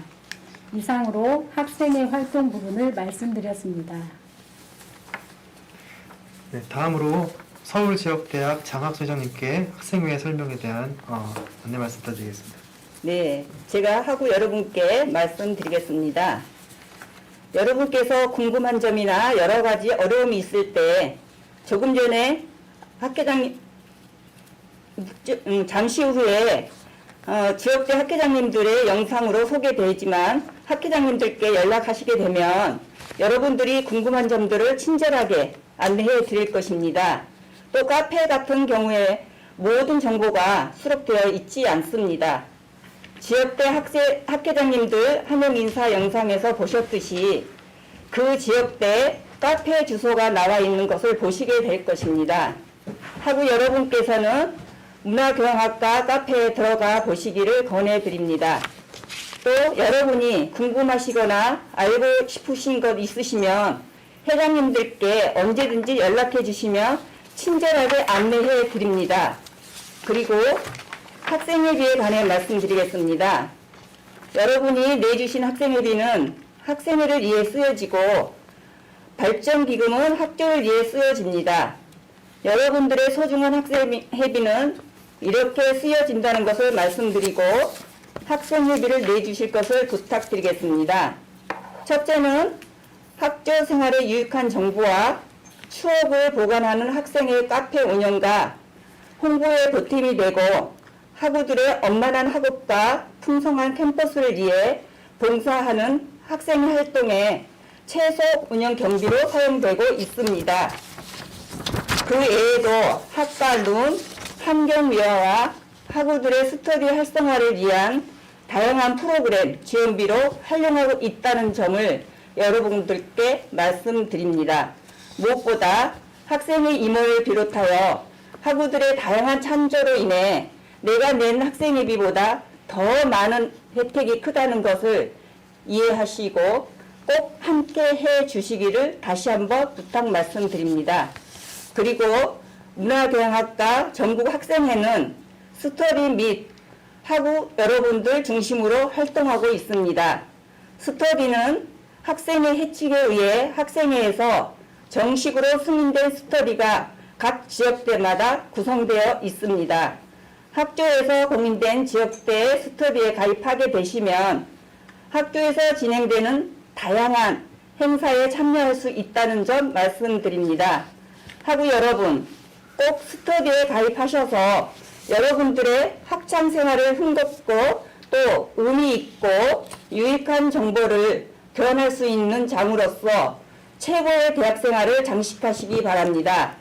이상으로 학생회 활동 부분을 말씀드렸습니다. 네, 다음으로 서울지역대학 장학소장님께 학생회 설명에 대한 안내 말씀 부탁드리겠습니다. 네, 제가 학우 여러분께 말씀드리겠습니다. 여러분께서 궁금한 점이나 여러 가지 어려움이 있을 때 조금 전에 학회장님 잠시 후에 지역대 학회장님들의 영상으로 소개되지만 학회장님들께 연락하시게 되면 여러분들이 궁금한 점들을 친절하게 안내해 드릴 것입니다. 또 카페 같은 경우에 모든 정보가 수록되어 있지 않습니다. 지역대 학회장님들 환영 인사 영상에서 보셨듯이 그 지역대 카페 주소가 나와 있는 것을 보시게 될 것입니다. 하고 여러분께서는 문화교양학과 카페에 들어가 보시기를 권해드립니다. 또 여러분이 궁금하시거나 알고 싶으신 것 있으시면 회장님들께 언제든지 연락해 주시면 친절하게 안내해 드립니다. 그리고 학생회비에 관해 말씀드리겠습니다. 여러분이 내주신 학생회비는 학생회를 위해 쓰여지고 발전기금은 학교를 위해 쓰여집니다. 여러분들의 소중한 학생회비는 이렇게 쓰여진다는 것을 말씀드리고 학생회비를 내주실 것을 부탁드리겠습니다. 첫째는 학교 생활에 유익한 정보와 추억을 보관하는 학생의 카페 운영과 홍보에 보탬이 되고 학우들의 엄만한 학업과 풍성한 캠퍼스를 위해 봉사하는 학생 활동에 최소 운영 경비로 사용되고 있습니다. 그 외에도 학과 룬, 환경미화와 학우들의 스터디 활성화를 위한 다양한 프로그램 지원비로 활용하고 있다는 점을 여러분들께 말씀드립니다. 무엇보다 학생의 임원을 비롯하여 학우들의 다양한 참조로 인해 내가 낸 학생회비보다 더 많은 혜택이 크다는 것을 이해하시고 꼭 함께 해 주시기를 다시 한번 부탁 말씀드립니다. 그리고 문화교양학과 전국 학생회는 스터디 및 학우 여러분들 중심으로 활동하고 있습니다. 스터디는 학생의 해칙에 의해 학생회에서 정식으로 승인된 스터디가 각 지역대마다 구성되어 있습니다. 학교에서 공인된 지역대 스터디에 가입하게 되시면 학교에서 진행되는 다양한 행사에 참여할 수 있다는 점 말씀드립니다. 학우 여러분, 꼭 스터디에 가입하셔서 여러분들의 학창생활을 흥겹고 또 의미 있고 유익한 정보를 교환할 수 있는 장으로서 최고의 대학생활을 장식하시기 바랍니다.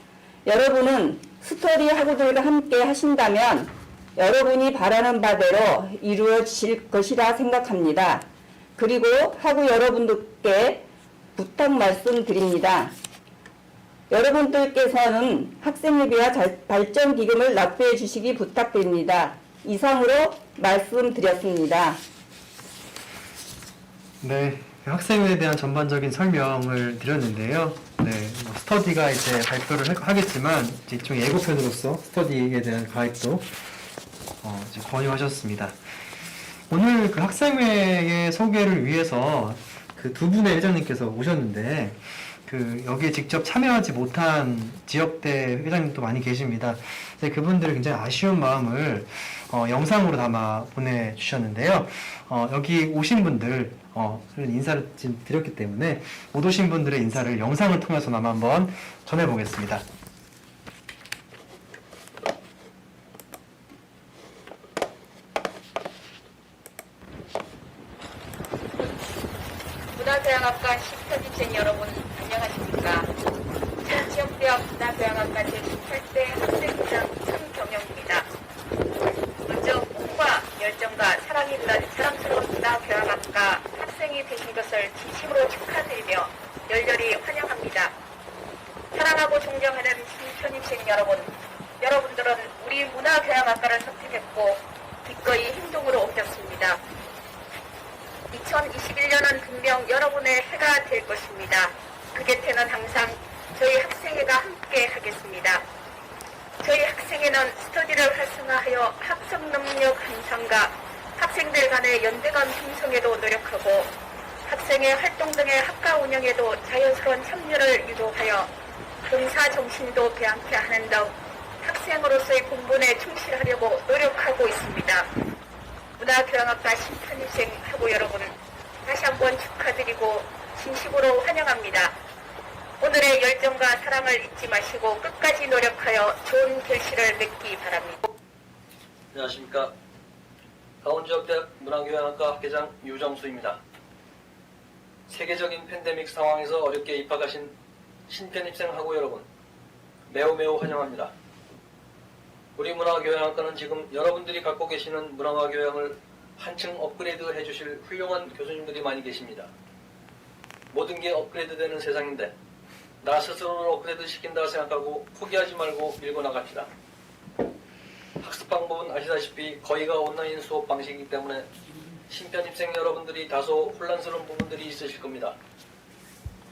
여러분은 스터디 학우들과 함께 하신다면 여러분이 바라는 바대로 이루어질 것이라 생각합니다. 그리고 학우 여러분들께 부탁 말씀드립니다. 여러분들께서는 학생회비와 발전기금을 납부해 주시기 부탁드립니다. 이상으로 말씀드렸습니다. 네, 학생회에 대한 전반적인 설명을 드렸는데요. 네, 스터디가 이제 발표를 하겠지만 이제 일종의 예고편으로서 스터디에 대한 가입도 이제 권유하셨습니다. 오늘 그 학생회의 소개를 위해서 그 두 분의 회장님께서 오셨는데 여기에 직접 참여하지 못한 지역대 회장님도 많이 계십니다. 그분들의 굉장히 아쉬운 마음을 영상으로 담아 보내주셨는데요. 여기 오신 분들 인사를 지금 드렸기 때문에 못 오신 분들의 인사를 영상을 통해서나마 한번 전해보겠습니다. 문화교양학과 신편입생 여러분 안녕하십니까? 지역대학 문화교양학과 제18대 학생회장 손경영입니다. 먼저 꿈과 열정과 사랑이 묻어진 사랑스러운 문화교양학과 학생이 되신 것을 진심으로 축하드리며 열렬히 환영합니다. 사랑하고 존경하는 신편입생 여러분, 여러분들은 우리 문화교양학과를 선택했고 기꺼이 행동으로 옮겼습니다. 2021년은 분명 여러분의 해가 될 것입니다. 그 곁에는 항상 저희 학생회가 함께 하겠습니다. 저희 학생회는 스터디를 활성화하여 학습 능력 향상과 학생들 간의 연대감 형성에도 노력하고 학생회 활동 등의 학과 운영에도 자연스러운 협력을 유도하여 봉사 정신도 배양케 하는 등 학생으로서의 본분에 충실하려고 노력하고 있습니다. 문화교양학과 신편입생 학우 여러분, 다시 한번 축하드리고 진심으로 환영합니다. 오늘의 열정과 사랑을 잊지 마시고 끝까지 노력하여 좋은 결실을 맺기 바랍니다. 안녕하십니까. 강원지역대학 문화교양학과 학회장 유정수입니다. 세계적인 팬데믹 상황에서 어렵게 입학하신 신편입생 학우 여러분, 매우 환영합니다. 우리 문화교양학과는 지금 여러분들이 갖고 계시는 문화와 교양을 한층 업그레이드 해주실 훌륭한 교수님들이 많이 계십니다. 모든 게 업그레이드 되는 세상인데 나 스스로를 업그레이드 시킨다 생각하고 포기하지 말고 밀고 나갑시다. 학습 방법은 아시다시피 거의가 온라인 수업 방식이기 때문에 신편입생 여러분들이 다소 혼란스러운 부분들이 있으실 겁니다.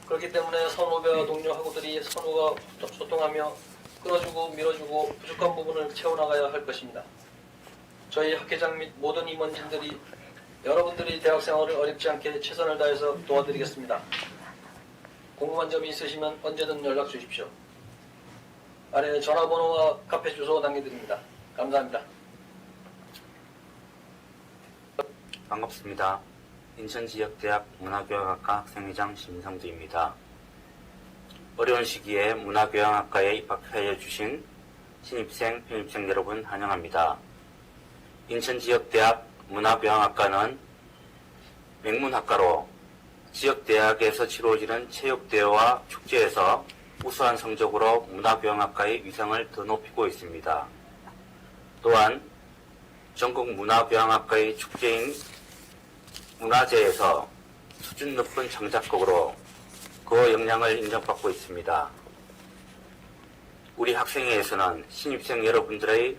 그렇기 때문에 선후배와 동료 학우들이 선후가 소통하며 끌어주고 밀어주고 부족한 부분을 채워나가야 할 것입니다. 저희 학회장 및 모든 임원진들이 여러분들이 대학생활을 어렵지 않게 최선을 다해서 도와드리겠습니다. 궁금한 점이 있으시면 언제든 연락 주십시오. 아래 전화번호와 카페 주소 남겨드립니다. 감사합니다. 반갑습니다. 인천지역대학 문화교양학과 학생회장 심성두입니다. 어려운 시기에 문화교양학과에 입학하여 주신 신입생, 편입생 여러분 환영합니다. 인천지역대학 문화교양학과는 명문학과로 지역대학에서 치러지는 체육대회와 축제에서 우수한 성적으로 문화교양학과의 위상을 더 높이고 있습니다. 또한 전국 문화교양학과의 축제인 문화제에서 수준 높은 창작곡으로 그 역량을 인정받고 있습니다. 우리 학생회에서는 신입생 여러분들의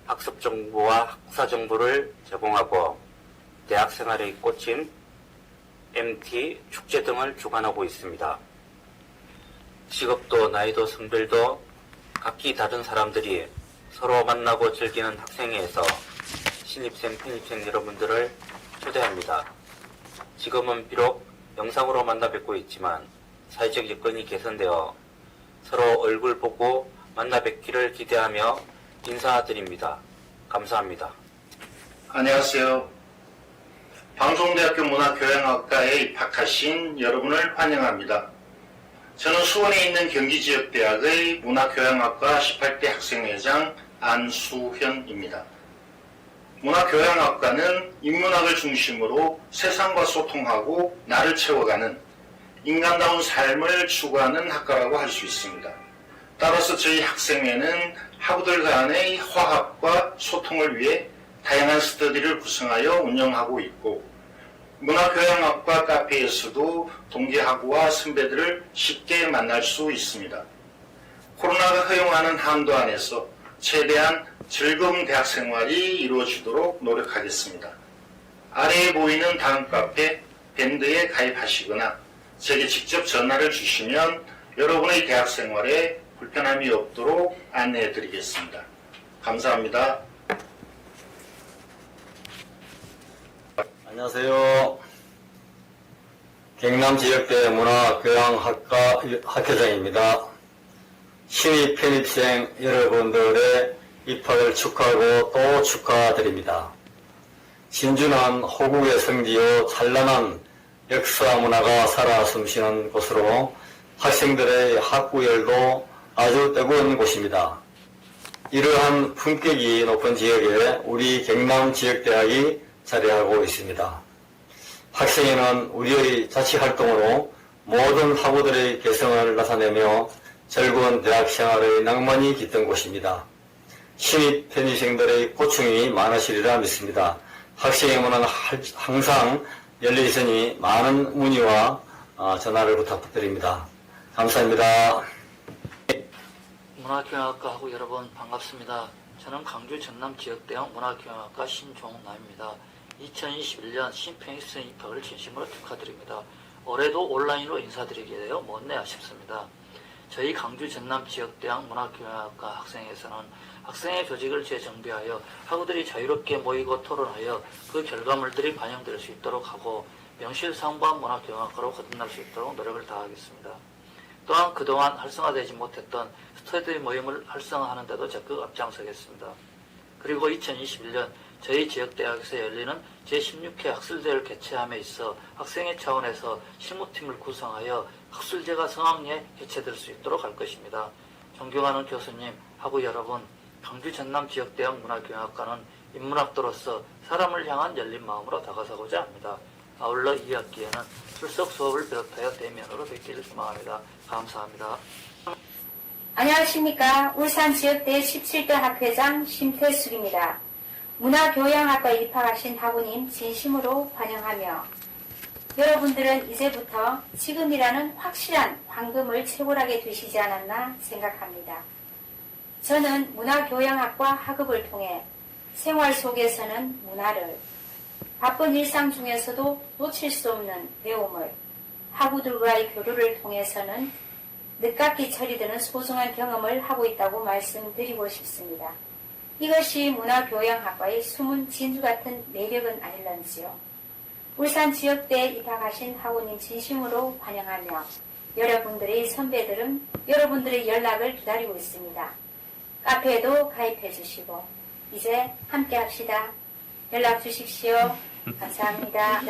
학습 정보와 학사 정보를 제공하고 대학 생활의 꽃인 MT, 축제 등을 주관하고 있습니다. 직업도 나이도 성별도 각기 다른 사람들이 서로 만나고 즐기는 학생회에서 신입생, 편입생 여러분들을 초대합니다. 지금은 비록 영상으로 만나 뵙고 있지만 사회적 여건이 개선되어 서로 얼굴 보고 만나 뵙기를 기대하며 인사드립니다. 감사합니다. 안녕하세요. 방송대학교 문화교양학과에 입학하신 여러분을 환영합니다. 저는 수원에 있는 경기지역대학의 문화교양학과 18대 학생회장 안수현입니다. 문화교양학과는 인문학을 중심으로 세상과 소통하고 나를 채워가는 인간다운 삶을 추구하는 학과라고 할 수 있습니다. 따라서 저희 학생회는 학우들 간의 화합과 소통을 위해 다양한 스터디를 구성하여 운영하고 있고 문화교양학과 카페에서도 동기학우와 선배들을 쉽게 만날 수 있습니다. 코로나가 허용하는 한도 안에서 최대한 즐거운 대학생활이 이루어지도록 노력하겠습니다. 아래에 보이는 다음 카페 밴드에 가입하시거나 제게 직접 전화를 주시면 여러분의 대학생활에 불편함이 없도록 안내해 드리겠습니다. 감사합니다. 안녕하세요. 경남지역대 문화교양학과 학회장입니다. 신입 편입생 여러분들의 입학을 축하하고 또 축하드립니다. 신주는 호국의 성지요 찬란한 역사 문화가 살아 숨쉬는 곳으로 학생들의 학구열도 아주 뜨거운 곳입니다. 이러한 품격이 높은 지역에 우리 경남지역대학이 자리하고 있습니다. 학생회는 우리의 자치활동으로 모든 학우들의 개성을 나타내며 즐거운 대학 생활의 낭만이 깃든 곳입니다. 신입 편입생들의 고충이 많으시리라 믿습니다. 학생회문은 항상 열려 있으니 많은 문의와 전화를 부탁드립니다. 감사합니다. 문화교양학과하고 여러분 반갑습니다. 저는 광주 전남지역대학 문화교양학과 신종남입니다. 2021년 신편입생 입학을 진심으로 축하드립니다. 올해도 온라인으로 인사드리게 되어 못내 아쉽습니다. 저희 광주 전남지역대학 문화교양학과 학생회에서는 학생회 조직을 재정비하여 학우들이 자유롭게 모이고 토론하여 그 결과물들이 반영될 수 있도록 하고 명실상부한 문화교양학과로 거듭날 수 있도록 노력을 다하겠습니다. 또한 그동안 활성화되지 못했던 스터디 모임을 활성화하는 데도 적극 앞장서겠습니다. 그리고 2021년 저희 지역대학에서 열리는 제16회 학술대회를 개최함에 있어 학생회 차원에서 실무팀을 구성하여 학술제가 성황리에 개최될 수 있도록 할 것입니다. 존경하는 교수님, 학우 여러분, 광주 전남지역대학 문화교양학과는 인문학도로서 사람을 향한 열린 마음으로 다가서고자 합니다. 아울러 2학기에는 출석 수업을 비롯하여 대면으로 뵙기를 희망합니다. 감사합니다. 안녕하십니까. 울산지역대 17대 학회장 심태숙입니다. 문화교양학과에 입학하신 학우님 진심으로 환영하며 여러분들은 이제부터 지금이라는 확실한 황금을 채굴하게 되시지 않았나 생각합니다. 저는 문화교양학과 학업을 통해 생활 속에서는 문화를, 바쁜 일상 중에서도 놓칠 수 없는 배움을, 학우들과의 교류를 통해서는 늦깎이 처리되는 소중한 경험을 하고 있다고 말씀드리고 싶습니다. 이것이 문화교양학과의 숨은 진주 같은 매력은 아닐런지요. 울산 지역대에 입학하신 학우님 진심으로 환영하며 여러분들의 선배들은 여러분들의 연락을 기다리고 있습니다. 카페에도 가입해 주시고 이제 함께 합시다. 연락 주십시오. 감사합니다.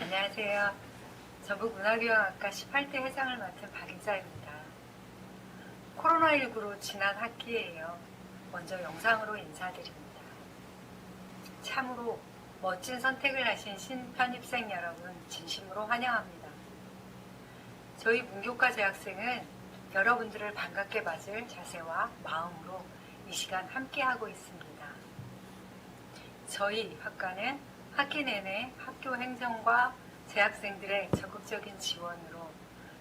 안녕하세요. 전북문화교양학과 18대 회장을 맡은 박인자입니다. 코로나19로 지난 학기예요. 먼저 영상으로 인사드립니다. 참으로 멋진 선택을 하신 신편입생 여러분 진심으로 환영합니다. 저희 문교과 재학생은 여러분들을 반갑게 맞을 자세와 마음으로 이 시간 함께하고 있습니다. 저희 학과는 학기 내내 학교 행정과 재학생들의 적극적인 지원으로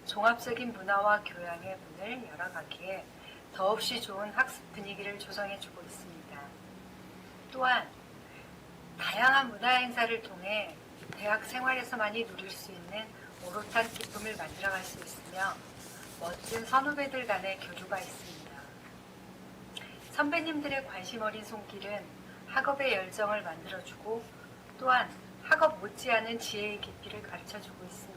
종합적인 문화와 교양의 문을 열어가기에 더없이 좋은 학습 분위기를 조성해주고 있습니다. 또한 다양한 문화 행사를 통해 대학 생활에서만이 누릴 수 있는 오롯한 기쁨을 만들어갈 수 있으며 멋진 선후배들 간의 교류가 있습니다. 선배님들의 관심 어린 손길은 학업의 열정을 만들어주고 또한 학업 못지않은 지혜의 깊이를 가르쳐주고 있습니다.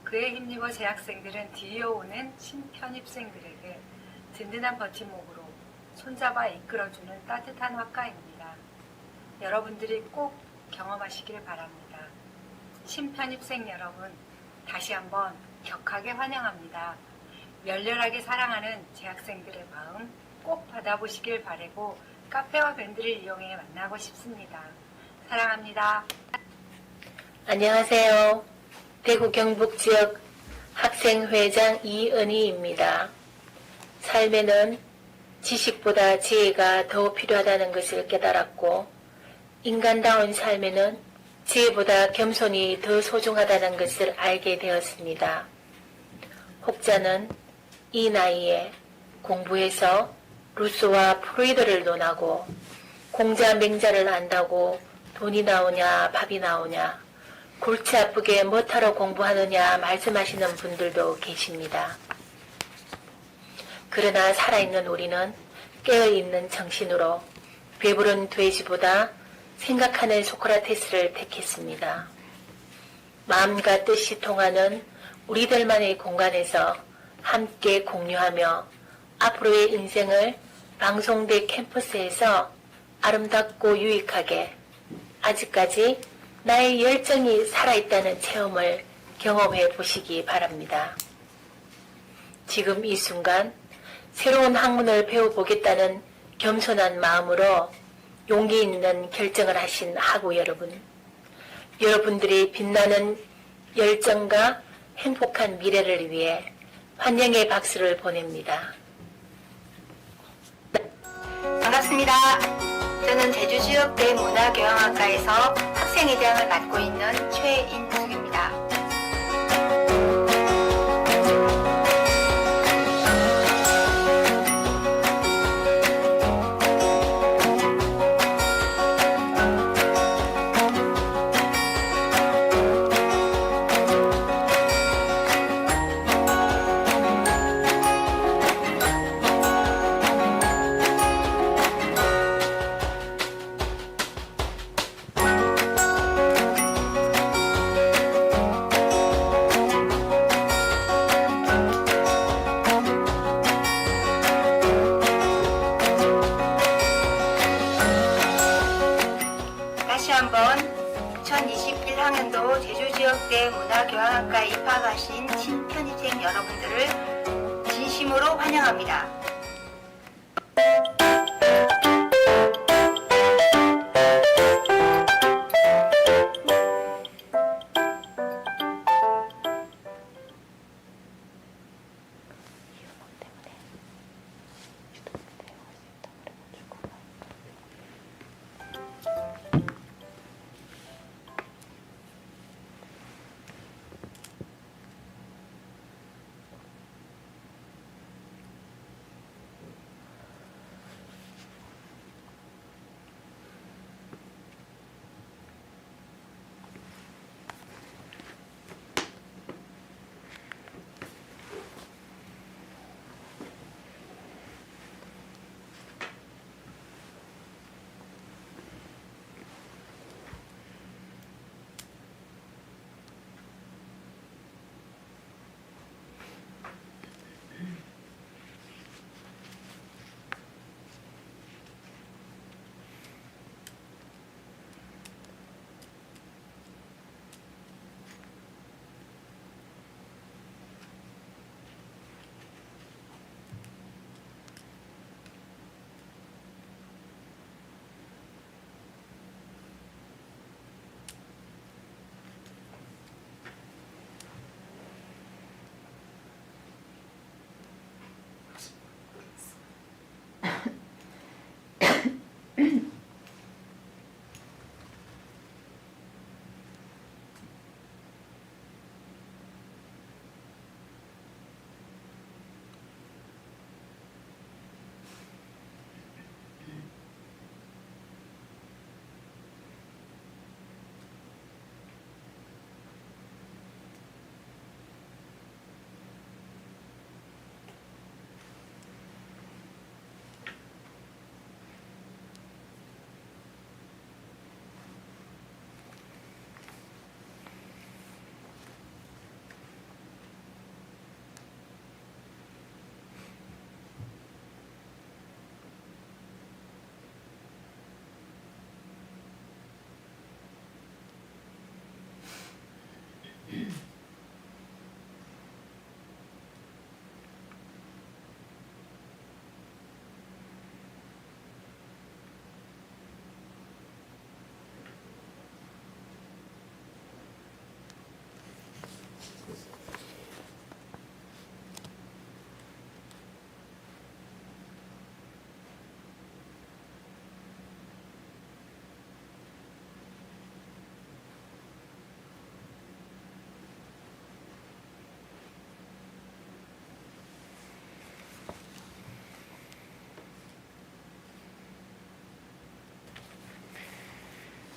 그에 힘입어 재학생들은 뒤이어오는 신편입생들에게 든든한 버팀목으로 손잡아 이끌어주는 따뜻한 학과입니다. 여러분들이 꼭 경험하시길 바랍니다. 신편입생 여러분, 다시 한번 격하게 환영합니다. 열렬하게 사랑하는 재학생들의 마음 꼭 받아보시길 바라고 카페와 밴드를 이용해 만나고 싶습니다. 사랑합니다. 안녕하세요. 대구 경북 지역 학생회장 이은희입니다. 삶에는 지식보다 지혜가 더 필요하다는 것을 깨달았고 인간다운 삶에는 지혜보다 겸손이 더 소중하다는 것을 알게 되었습니다. 혹자는 이 나이에 공부해서 루소와 프로이드를 논하고 공자 맹자를 안다고 돈이 나오냐 밥이 나오냐 골치 아프게 뭐하러 공부하느냐 말씀하시는 분들도 계십니다. 그러나 살아있는 우리는 깨어있는 정신으로 배부른 돼지보다 생각하는 소크라테스를 택했습니다. 마음과 뜻이 통하는 우리들만의 공간에서 함께 공유하며 앞으로의 인생을 방송대 캠퍼스에서 아름답고 유익하게 아직까지 나의 열정이 살아있다는 체험을 경험해 보시기 바랍니다. 지금 이 순간 새로운 학문을 배워보겠다는 겸손한 마음으로 용기 있는 결정을 하신 학우 여러분, 여러분들이 빛나는 열정과 행복한 미래를 위해 환영의 박수를 보냅니다. 반갑습니다. 저는 제주지역대 문화교양학과에서 학생회장을 맡고 있는 최인숙입니다. 다시 한번 2021학년도 제주지역대 문화교양학과에 입학하신 신편입생 여러분들을 진심으로 환영합니다.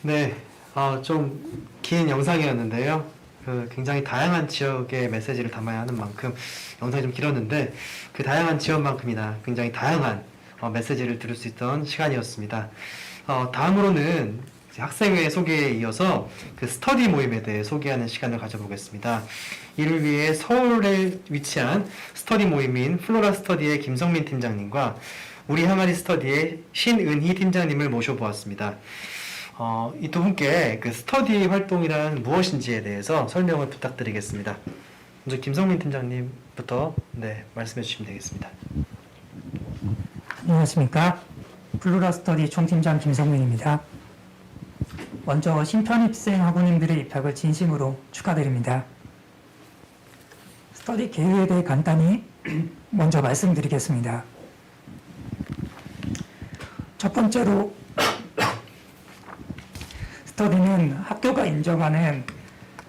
네, 좀 긴 영상이었는데요. 굉장히 다양한 지역의 메시지를 담아야 하는 만큼 영상이 좀 길었는데 그 다양한 지역만큼이나 굉장히 다양한 메시지를 들을 수 있던 시간이었습니다. 다음으로는 이제 학생회 소개에 이어서 그 스터디 모임에 대해 소개하는 시간을 가져보겠습니다. 이를 위해 서울에 위치한 스터디 모임인 플로라 스터디의 김성민 팀장님과 우리 항아리 스터디의 신은희 팀장님을 모셔보았습니다. 이 두 분께 그 스터디 활동이란 무엇인지에 대해서 설명을 부탁드리겠습니다. 먼저 김성민 팀장님부터 말씀해 주시면 되겠습니다. 안녕하십니까. 플로라 스터디 총팀장 김성민입니다. 먼저 신편입생 학우님들의 입학을 진심으로 축하드립니다. 스터디 계획에 대해 간단히 먼저 말씀드리겠습니다. 첫 번째로 스터디는 학교가 인정하는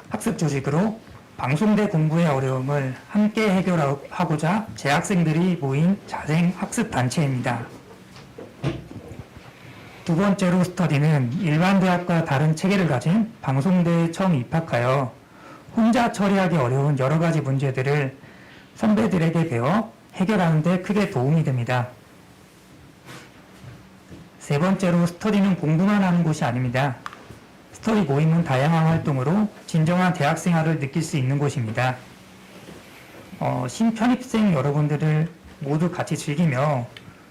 학습 조직으로 방송대 공부의 어려움을 함께 해결하고자 재학생들이 모인 자생 학습 단체입니다. 두 번째로 스터디는 일반 대학과 다른 체계를 가진 방송대에 처음 입학하여 혼자 처리하기 어려운 여러 가지 문제들을 선배들에게 배워 해결하는 데 크게 도움이 됩니다. 세 번째로 스터디는 공부만 하는 곳이 아닙니다. 스터디 모임은 다양한 활동으로 진정한 대학 생활을 느낄 수 있는 곳입니다. 신편입생 여러분들을 모두 같이 즐기며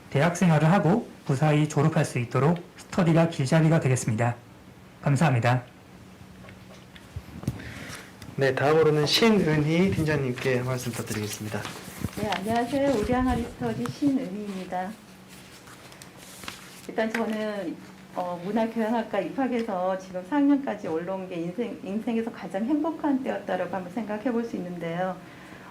대학 생활을 하고 무사히 졸업할 수 있도록 스터디가 길잡이가 되겠습니다. 감사합니다. 네, 다음으로는 신은희 팀장님께 말씀 부탁드리겠습니다. 네, 안녕하세요. 우리 항아리 스터디 신은희입니다. 일단 저는 문화교양학과 입학해서 지금 4학년까지 올라온 게 인생에서 가장 행복한 때였다라고 한번 생각해 볼 수 있는데요.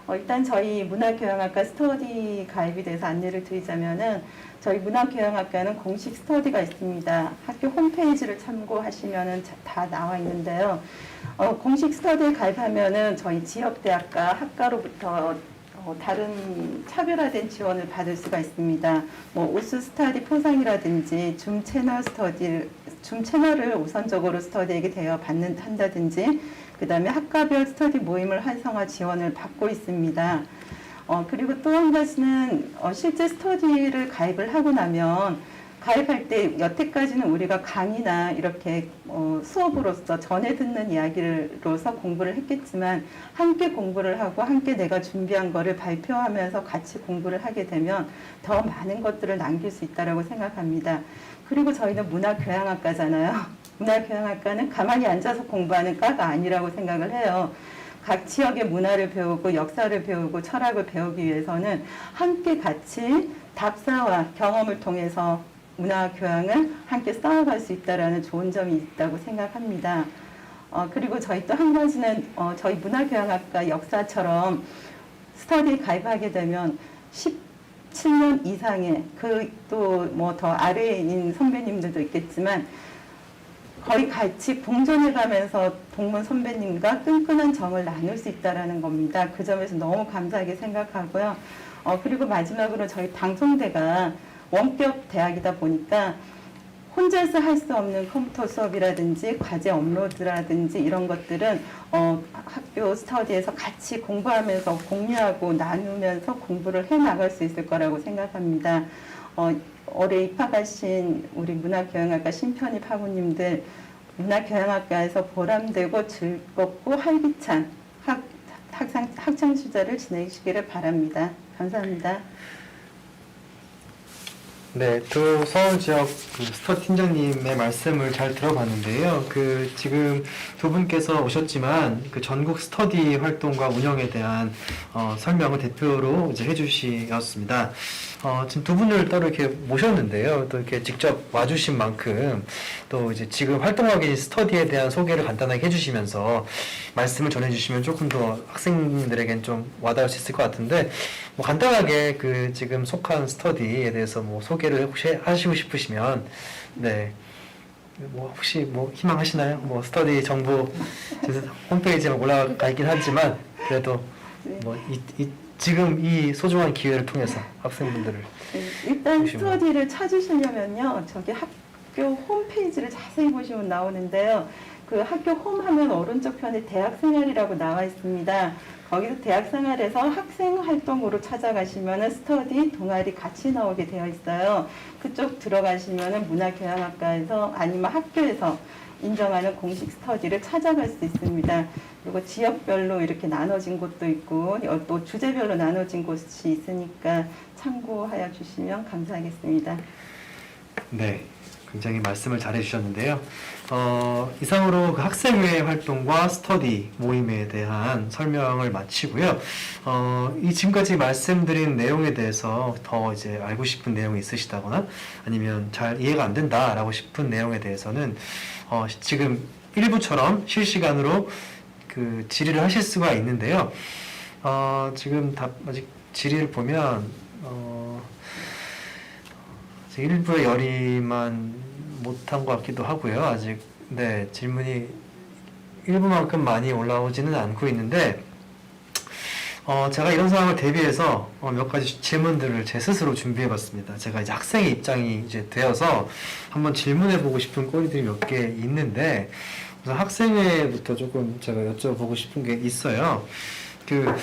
일단 저희 문화교양학과 스터디 가입에 대해서 안내를 드리자면은 저희 문화교양학과는 공식 스터디가 있습니다. 학교 홈페이지를 참고하시면은 다 나와 있는데요. 공식 스터디에 가입하면은 저희 지역대학과 학과로부터 다른 차별화된 지원을 받을 수가 있습니다. 우수 스터디 포상이라든지 줌 채널을 우선적으로 스터디에게 한다든지, 그 다음에 학과별 스터디 모임을 활성화 지원을 받고 있습니다. 그리고 또 한 가지는 실제 스터디를 가입을 하고 나면 가입할 때 여태까지는 우리가 강의나 이렇게 수업으로서 전해 듣는 이야기로서 공부를 했겠지만 함께 공부를 하고 함께 내가 준비한 거를 발표하면서 같이 공부를 하게 되면 더 많은 것들을 남길 수 있다고 생각합니다. 그리고 저희는 문화교양학과잖아요. 문화교양학과는 가만히 앉아서 공부하는 과가 아니라고 생각을 해요. 각 지역의 문화를 배우고 역사를 배우고 철학을 배우기 위해서는 함께 같이 답사와 경험을 통해서 문화교양을 함께 쌓아갈 수 있다는 좋은 점이 있다고 생각합니다. 그리고 저희 또 한 가지는 저희 문화교양학과 역사처럼 스터디에 가입하게 되면 17년 이상의 또 더 아래에 있는 선배님들도 있겠지만 거의 같이 공존해가면서 동문 선배님과 끈끈한 정을 나눌 수 있다는 겁니다. 그 점에서 너무 감사하게 생각하고요. 그리고 마지막으로 저희 방송대가 원격 대학이다 보니까 혼자서 할 수 없는 컴퓨터 수업이라든지 과제 업로드라든지 이런 것들은 학교 스터디에서 같이 공부하면서 공유하고 나누면서 공부를 해나갈 수 있을 거라고 생각합니다. 올해 입학하신 우리 문화교양학과 신편입 학우님들 문화교양학과에서 보람되고 즐겁고 활기찬 학창 시절을 지내시기를 바랍니다. 감사합니다. 네, 두 서울 지역 스터디 팀장님의 말씀을 잘 들어봤는데요. 지금 두 분께서 오셨지만 전국 스터디 활동과 운영에 대한 설명을 대표로 이제 해주시었습니다. 지금 두 분을 따로 이렇게 모셨는데요. 또 이렇게 직접 와주신 만큼 또 이제 지금 활동하고 계신 스터디에 대한 소개를 간단하게 해주시면서 말씀을 전해주시면 조금 더 학생들에겐 좀 와닿을 수 있을 것 같은데, 간단하게 지금 속한 스터디에 대해서 소개를 혹시 하시고 싶으시면, 네. 혹시 희망하시나요? 스터디 정보 홈페이지에 올라가 있긴 하지만, 그래도 지금 이 소중한 기회를 통해서 학생분들을 일단 보시면. 스터디를 찾으시려면요, 저기 학교 홈페이지를 자세히 보시면 나오는데요. 그 학교 홈 하면 오른쪽 편에 대학생활이라고 나와 있습니다. 거기서 대학생활에서 학생 활동으로 찾아가시면은 스터디, 동아리 같이 나오게 되어 있어요. 그쪽 들어가시면은 문화교양학과에서 아니면 학교에서 인정하는 공식 스터디를 찾아갈 수 있습니다. 그리고 지역별로 이렇게 나눠진 곳도 있고 또 주제별로 나눠진 곳이 있으니까 참고하여 주시면 감사하겠습니다. 네, 굉장히 말씀을 잘 해주셨는데요. 이상으로 그 학생회 활동과 스터디 모임에 대한 설명을 마치고요. 이 지금까지 말씀드린 내용에 대해서 더 이제 알고 싶은 내용이 있으시다거나 아니면 잘 이해가 안 된다라고 싶은 내용에 대해서는 지금 일부처럼 실시간으로 그 질의를 하실 수가 있는데요. 지금 아직 질의를 보면 일부의 열의만 못한 것 같기도 하고요. 아직 네, 질문이 일부만큼 많이 올라오지는 않고 있는데 제가 이런 상황을 대비해서 몇 가지 질문들을 제 스스로 준비해봤습니다. 제가 이제 학생의 입장이 이제 되어서 한번 질문해보고 싶은 거리들이 몇 개 있는데 우선 학생회부터 조금 제가 여쭤보고 싶은 게 있어요. 그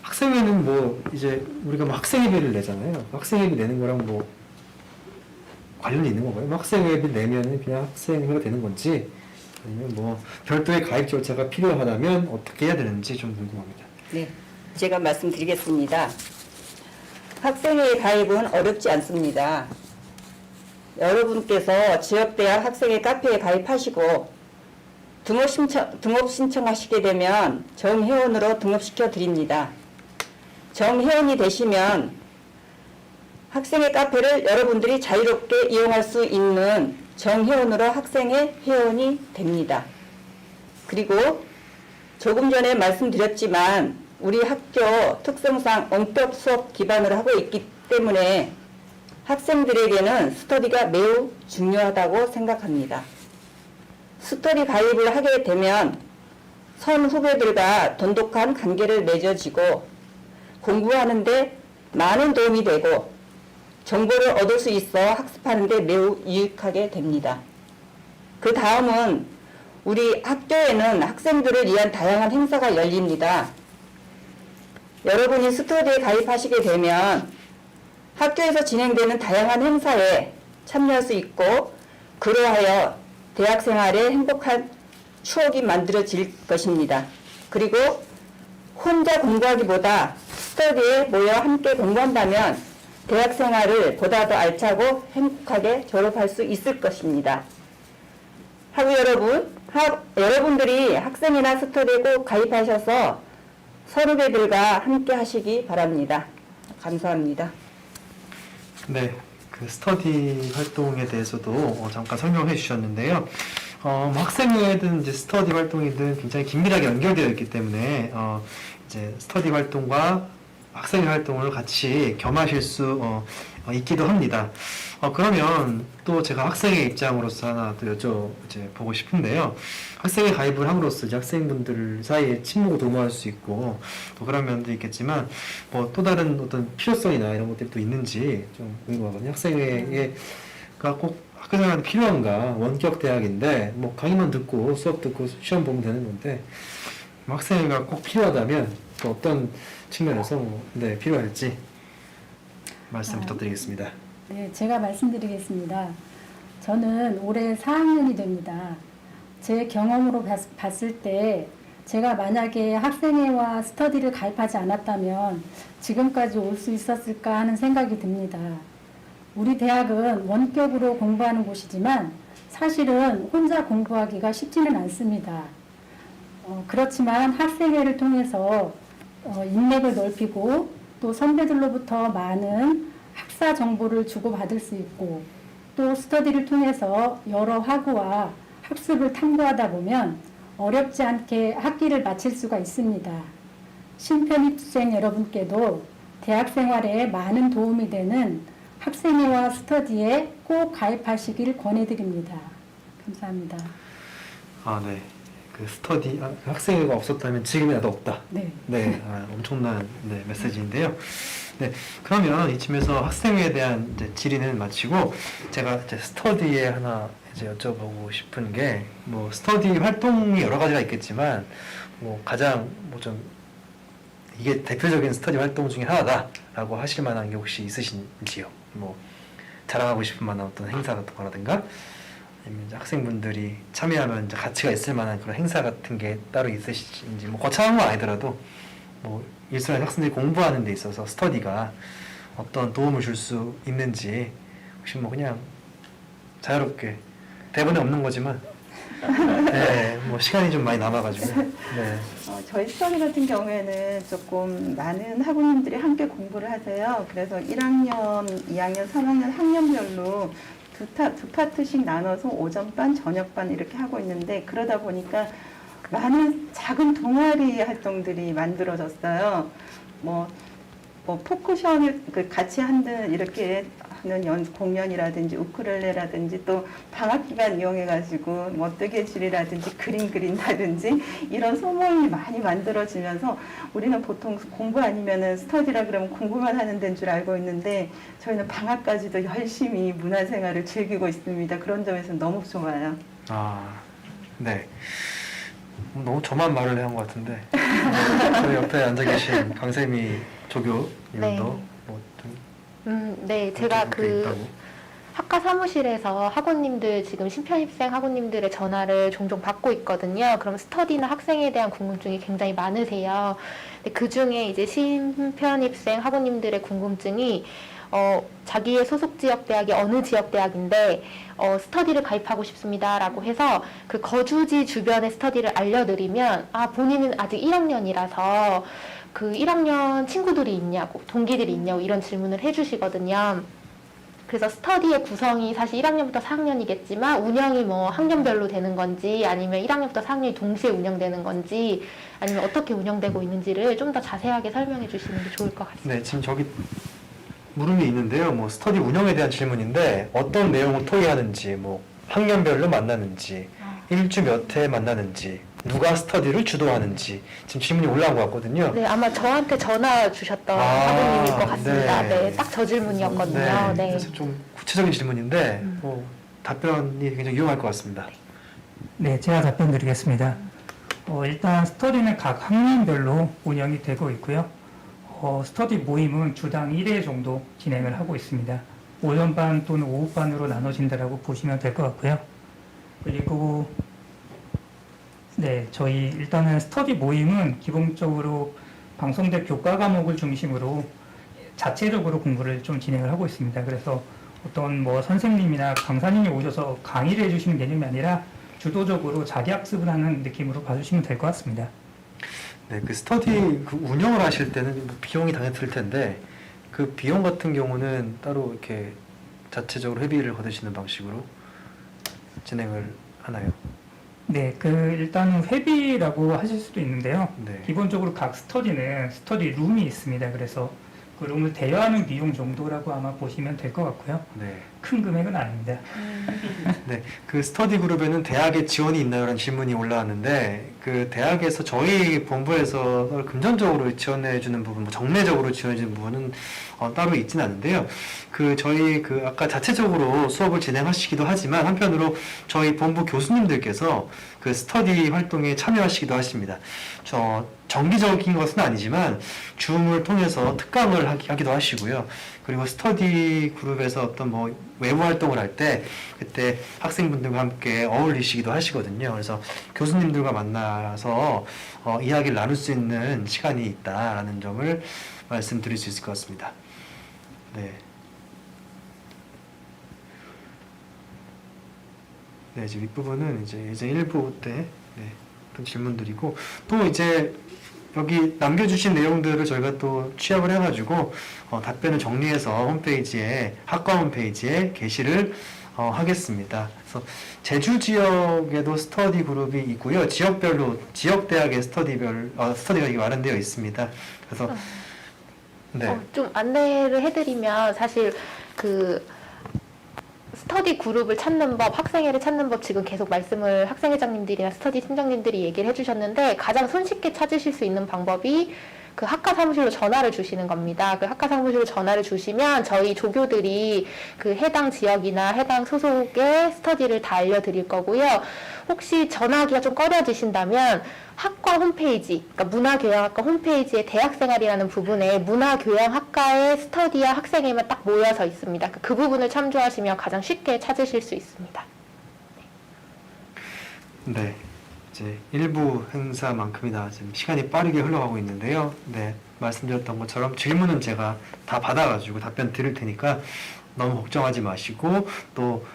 학생회는 뭐 이제 우리가 뭐 학생회비를 내잖아요. 학생회비 내는 거랑 뭐 관련이 있는 건가요? 뭐 학생회비 내면은 그냥 학생회가 되는 건지 아니면 뭐 별도의 가입 절차가 필요하다면 어떻게 해야 되는지 좀 궁금합니다. 네, 제가 말씀드리겠습니다. 학생회 가입은 어렵지 않습니다. 여러분께서 지역대학 학생회 카페에 가입하시고 등록 신청하시게 되면 정회원으로 등록시켜 드립니다. 정회원이 되시면 학생회 카페를 여러분들이 자유롭게 이용할 수 있는 정회원으로 학생회 회원이 됩니다. 그리고 조금 전에 말씀드렸지만 우리 학교 특성상 원격 수업 기반으로 하고 있기 때문에 학생들에게는 스터디가 매우 중요하다고 생각합니다. 스터디 가입을 하게 되면 선 후배들과 돈독한 관계를 맺어지고 공부하는데 많은 도움이 되고 정보를 얻을 수 있어 학습하는 데 매우 유익하게 됩니다. 그 다음은 우리 학교에는 학생들을 위한 다양한 행사가 열립니다. 여러분이 스터디에 가입하시게 되면 학교에서 진행되는 다양한 행사에 참여할 수 있고 그러하여 대학생활에 행복한 추억이 만들어질 것입니다. 그리고 혼자 공부하기보다 스터디에 모여 함께 공부한다면 대학생활을 보다 더 알차고 행복하게 졸업할 수 있을 것입니다. 학우 여러분들이 학생이나 스터디에 꼭 가입하셔서 선후배들과 함께 하시기 바랍니다. 감사합니다. 네, 그 스터디 활동에 대해서도 잠깐 설명해 주셨는데요. 학생회든 이제 스터디 활동이든 굉장히 긴밀하게 연결되어 있기 때문에 이제 스터디 활동과 학생회 활동을 같이 겸하실 수 있기도 합니다. 그러면 또 제가 학생의 입장으로서 하나 또 여쭤보고 싶은데요. 학생회 가입을 함으로써 이제 학생분들 사이에 친목을 도모할 수 있고 또 그런 면도 있겠지만 뭐 또 다른 어떤 필요성이나 이런 것들이 또 있는지 좀 궁금하거든요. 학생회가 꼭 학교 생활에 필요한가? 원격 대학인데 뭐 강의만 듣고 수업 듣고 시험 보면 되는 건데 학생회가 꼭 필요하다면 또 어떤 측면에서 네, 필요할지 말씀 부탁드리겠습니다. 네, 제가 말씀드리겠습니다. 저는 올해 4학년이 됩니다. 제 경험으로 봤을 때 제가 만약에 학생회와 스터디를 가입하지 않았다면 지금까지 올 수 있었을까 하는 생각이 듭니다. 우리 대학은 원격으로 공부하는 곳이지만 사실은 혼자 공부하기가 쉽지는 않습니다. 그렇지만 학생회를 통해서 인맥을 넓히고 또 선배들로부터 많은 학사 정보를 주고받을 수 있고 또 스터디를 통해서 여러 학우와 학습을 탐구하다 보면 어렵지 않게 학기를 마칠 수가 있습니다. 신편입생 여러분께도 대학 생활에 많은 도움이 되는 학생회와 스터디에 꼭 가입하시길 권해드립니다. 감사합니다. 네. 그 스터디 학생회가 없었다면 지금이라도 없다. 네. 네, 엄청난 네, 메시지인데요. 네, 그러면 이쯤에서 학생에 대한 이제 질의는 마치고 제가 이제 스터디에 하나 이제 여쭤보고 싶은 게 뭐 스터디 활동이 여러 가지가 있겠지만 뭐 가장 뭐 좀 이게 대표적인 스터디 활동 중에 하나다라고 하실 만한 게 혹시 있으신지요? 뭐 자랑하고 싶은 만한 어떤 행사 같은 거라든가 아니면 이제 학생분들이 참여하면 이제 가치가 있을 만한 그런 행사 같은 게 따로 있으신지 뭐 거창한 건 아니더라도 뭐 일선에 학생들이 공부하는 데 있어서 스터디가 어떤 도움을 줄 수 있는지 혹시 뭐 그냥 자유롭게 대본에 없는 거지만 네, 뭐 시간이 좀 많이 남아가지고 네. 저희 스터디 같은 경우에는 조금 많은 학우님들이 함께 공부를 하세요. 그래서 1학년, 2학년, 3학년 학년별로 두 파트씩 나눠서 오전반, 저녁반 이렇게 하고 있는데 그러다 보니까 많은 작은 동아리 활동들이 만들어졌어요. 뭐 포커션을 같이 하는 이렇게 하는 공연이라든지 우쿨렐레라든지 또 방학 기간 이용해가지고 뭐 뜨개질이라든지 그림 그린다든지 이런 소모임이 많이 만들어지면서 우리는 보통 공부 아니면은 스터디라 그러면 공부만 하는 데인 줄 알고 있는데 저희는 방학까지도 열심히 문화생활을 즐기고 있습니다. 그런 점에서 너무 좋아요. 아, 네. 너무 저만 말을 한 것 같은데 저희 옆에 앉아 계신 강세미 조교님도 네. 뭐좀 네, 제가 학과 사무실에서 학우님들 지금 신편입생 학우님들의 전화를 종종 받고 있거든요. 그럼 스터디나 학생에 대한 궁금증이 굉장히 많으세요. 그 중에 이제 신편입생 학우님들의 궁금증이 자기의 소속 지역 대학이 어느 지역 대학인데 스터디를 가입하고 싶습니다라고 해서 그 거주지 주변의 스터디를 알려드리면 본인은 아직 1학년이라서 그 1학년 친구들이 있냐고 동기들이 있냐고 이런 질문을 해주시거든요. 그래서 스터디의 구성이 사실 1학년부터 4학년이겠지만 운영이 뭐 학년별로 되는 건지 아니면 1학년부터 4학년이 동시에 운영되는 건지 아니면 어떻게 운영되고 있는지를 좀 더 자세하게 설명해 주시는 게 좋을 것 같습니다. 네, 지금 저기 물음이 있는데요. 뭐 스터디 운영에 대한 질문인데 어떤 내용을 토의하는지, 뭐 학년별로 만나는지, 일주 몇 회 만나는지, 누가 스터디를 주도하는지 지금 질문이 올라온 것 같거든요. 네, 아마 저한테 전화 주셨던 학우님일 것 같습니다. 네, 딱 저 질문이었거든요. 네, 네. 그래서 좀 구체적인 질문인데 답변이 굉장히 유용할 것 같습니다. 네, 제가 답변 드리겠습니다. 일단 스터디는 각 학년별로 운영이 되고 있고요. 스터디 모임은 주당 1회 정도 진행을 하고 있습니다. 오전반 또는 오후반으로 나눠진다라고 보시면 될 것 같고요. 그리고 네, 저희 일단은 스터디 모임은 기본적으로 방송대 교과 과목을 중심으로 자체적으로 공부를 좀 진행을 하고 있습니다. 그래서 어떤 뭐 선생님이나 강사님이 오셔서 강의를 해주시는 개념이 아니라 주도적으로 자기 학습을 하는 느낌으로 봐주시면 될 것 같습니다. 네, 그 스터디 그 운영을 하실 때는 뭐 비용이 당연히 들 텐데 그 비용 같은 경우는 따로 이렇게 자체적으로 회비를 거두시는 방식으로 진행을 하나요? 네, 일단은 회비라고 하실 수도 있는데요. 네. 기본적으로 각 스터디는 스터디 룸이 있습니다. 그래서 그 룸을 대여하는 비용 정도라고 아마 보시면 될 것 같고요. 네. 큰 금액은 아닙니다. 네, 그 스터디 그룹에는 대학에 지원이 있나요? 라는 질문이 올라왔는데 그 대학에서 저희 본부에서 금전적으로 지원해주는 부분, 뭐 정례적으로 지원해주는 부분은 따로 있지는 않은데요. 저희 아까 자체적으로 수업을 진행하시기도 하지만 한편으로 저희 본부 교수님들께서 그 스터디 활동에 참여하시기도 하십니다. 정기적인 것은 아니지만 줌을 통해서 특강을 하기도 하시고요. 그리고 스터디 그룹에서 어떤 뭐 외부 활동을 할 때 그때 학생분들과 함께 어울리시기도 하시거든요. 그래서 교수님들과 만나서 이야기를 나눌 수 있는 시간이 있다라는 점을 말씀드릴 수 있을 것 같습니다. 네. 네, 이제 윗부분은 이제 예전 1부 때 어떤 질문들이고 또 이제 여기 남겨주신 내용들을 저희가 또 취합을 해가지고 답변을 정리해서 학과 홈페이지에 게시를 하겠습니다. 그래서 제주 지역에도 스터디 그룹이 있고요. 지역별로 지역 대학의 스터디가 이게 마련되어 있습니다. 그래서 네. 좀 안내를 해드리면 사실 스터디 그룹을 찾는 법, 학생회를 찾는 법 지금 계속 말씀을 학생회장님들이나 스터디 팀장님들이 얘기를 해주셨는데 가장 손쉽게 찾으실 수 있는 방법이 그 학과 사무실로 전화를 주시는 겁니다. 그 학과 사무실로 전화를 주시면 저희 조교들이 그 해당 지역이나 해당 소속의 스터디를 다 알려드릴 거고요. 혹시 전화하기가 좀 꺼려지신다면 학과 홈페이지, 그러니까 문화교양학과 홈페이지에 대학생활이라는 부분에 문화교양학과의 스터디와 학생회만 딱 모여서 있습니다. 그 부분을 참조하시면 가장 쉽게 찾으실 수 있습니다. 네, 이제 일부 행사만큼이나 지금 시간이 빠르게 흘러가고 있는데요. 네, 말씀드렸던 것처럼 질문은 제가 다 받아가지고 답변 드릴 테니까 너무 걱정하지 마시고, 또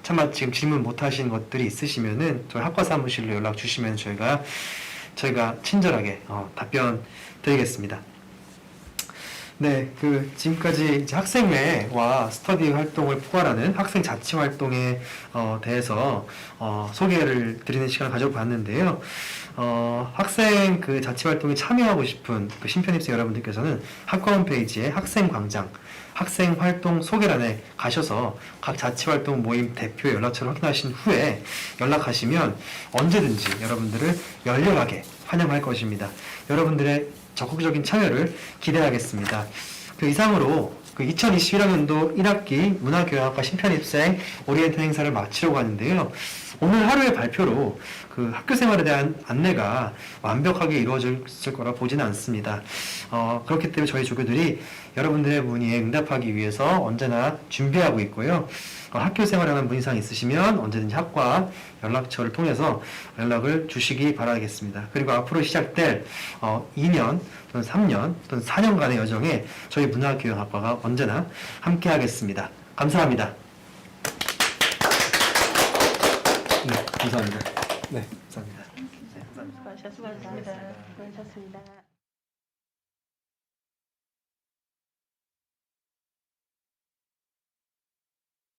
차마 지금 질문 못 하신 것들이 있으시면은 저희 학과 사무실로 연락 주시면 저희가 친절하게 답변 드리겠습니다. 네, 지금까지 이제 학생회와 스터디 활동을 포괄하는 학생 자치 활동에 대해서 소개를 드리는 시간을 가져봤는데요. 학생 자치 활동에 참여하고 싶은 신편입생 여러분들께서는 학과 홈페이지에 학생광장, 학생활동 소개란에 가셔서 각 자치활동 모임 대표 연락처를 확인하신 후에 연락하시면 언제든지 여러분들을 열렬하게 환영할 것입니다. 여러분들의 적극적인 참여를 기대하겠습니다. 이상으로 2021학년도 1학기 문화교양학과 신편입생 오리엔트 행사를 마치려고 하는데요. 오늘 하루의 발표로 학교 생활에 대한 안내가 완벽하게 이루어졌을 거라 보지는 않습니다. 그렇기 때문에 저희 조교들이 여러분들의 문의에 응답하기 위해서 언제나 준비하고 있고요. 학교 생활하는 문의사항 있으시면 언제든지 학과 연락처를 통해서 연락을 주시기 바라겠습니다. 그리고 앞으로 시작될 2년 또는 3년 또는 4년간의 여정에 저희 문화교양학과가 언제나 함께 하겠습니다. 감사합니다. 네, 감사합니다. 네, 감사합니다. 수고하셨습니다. 수고하셨습니다.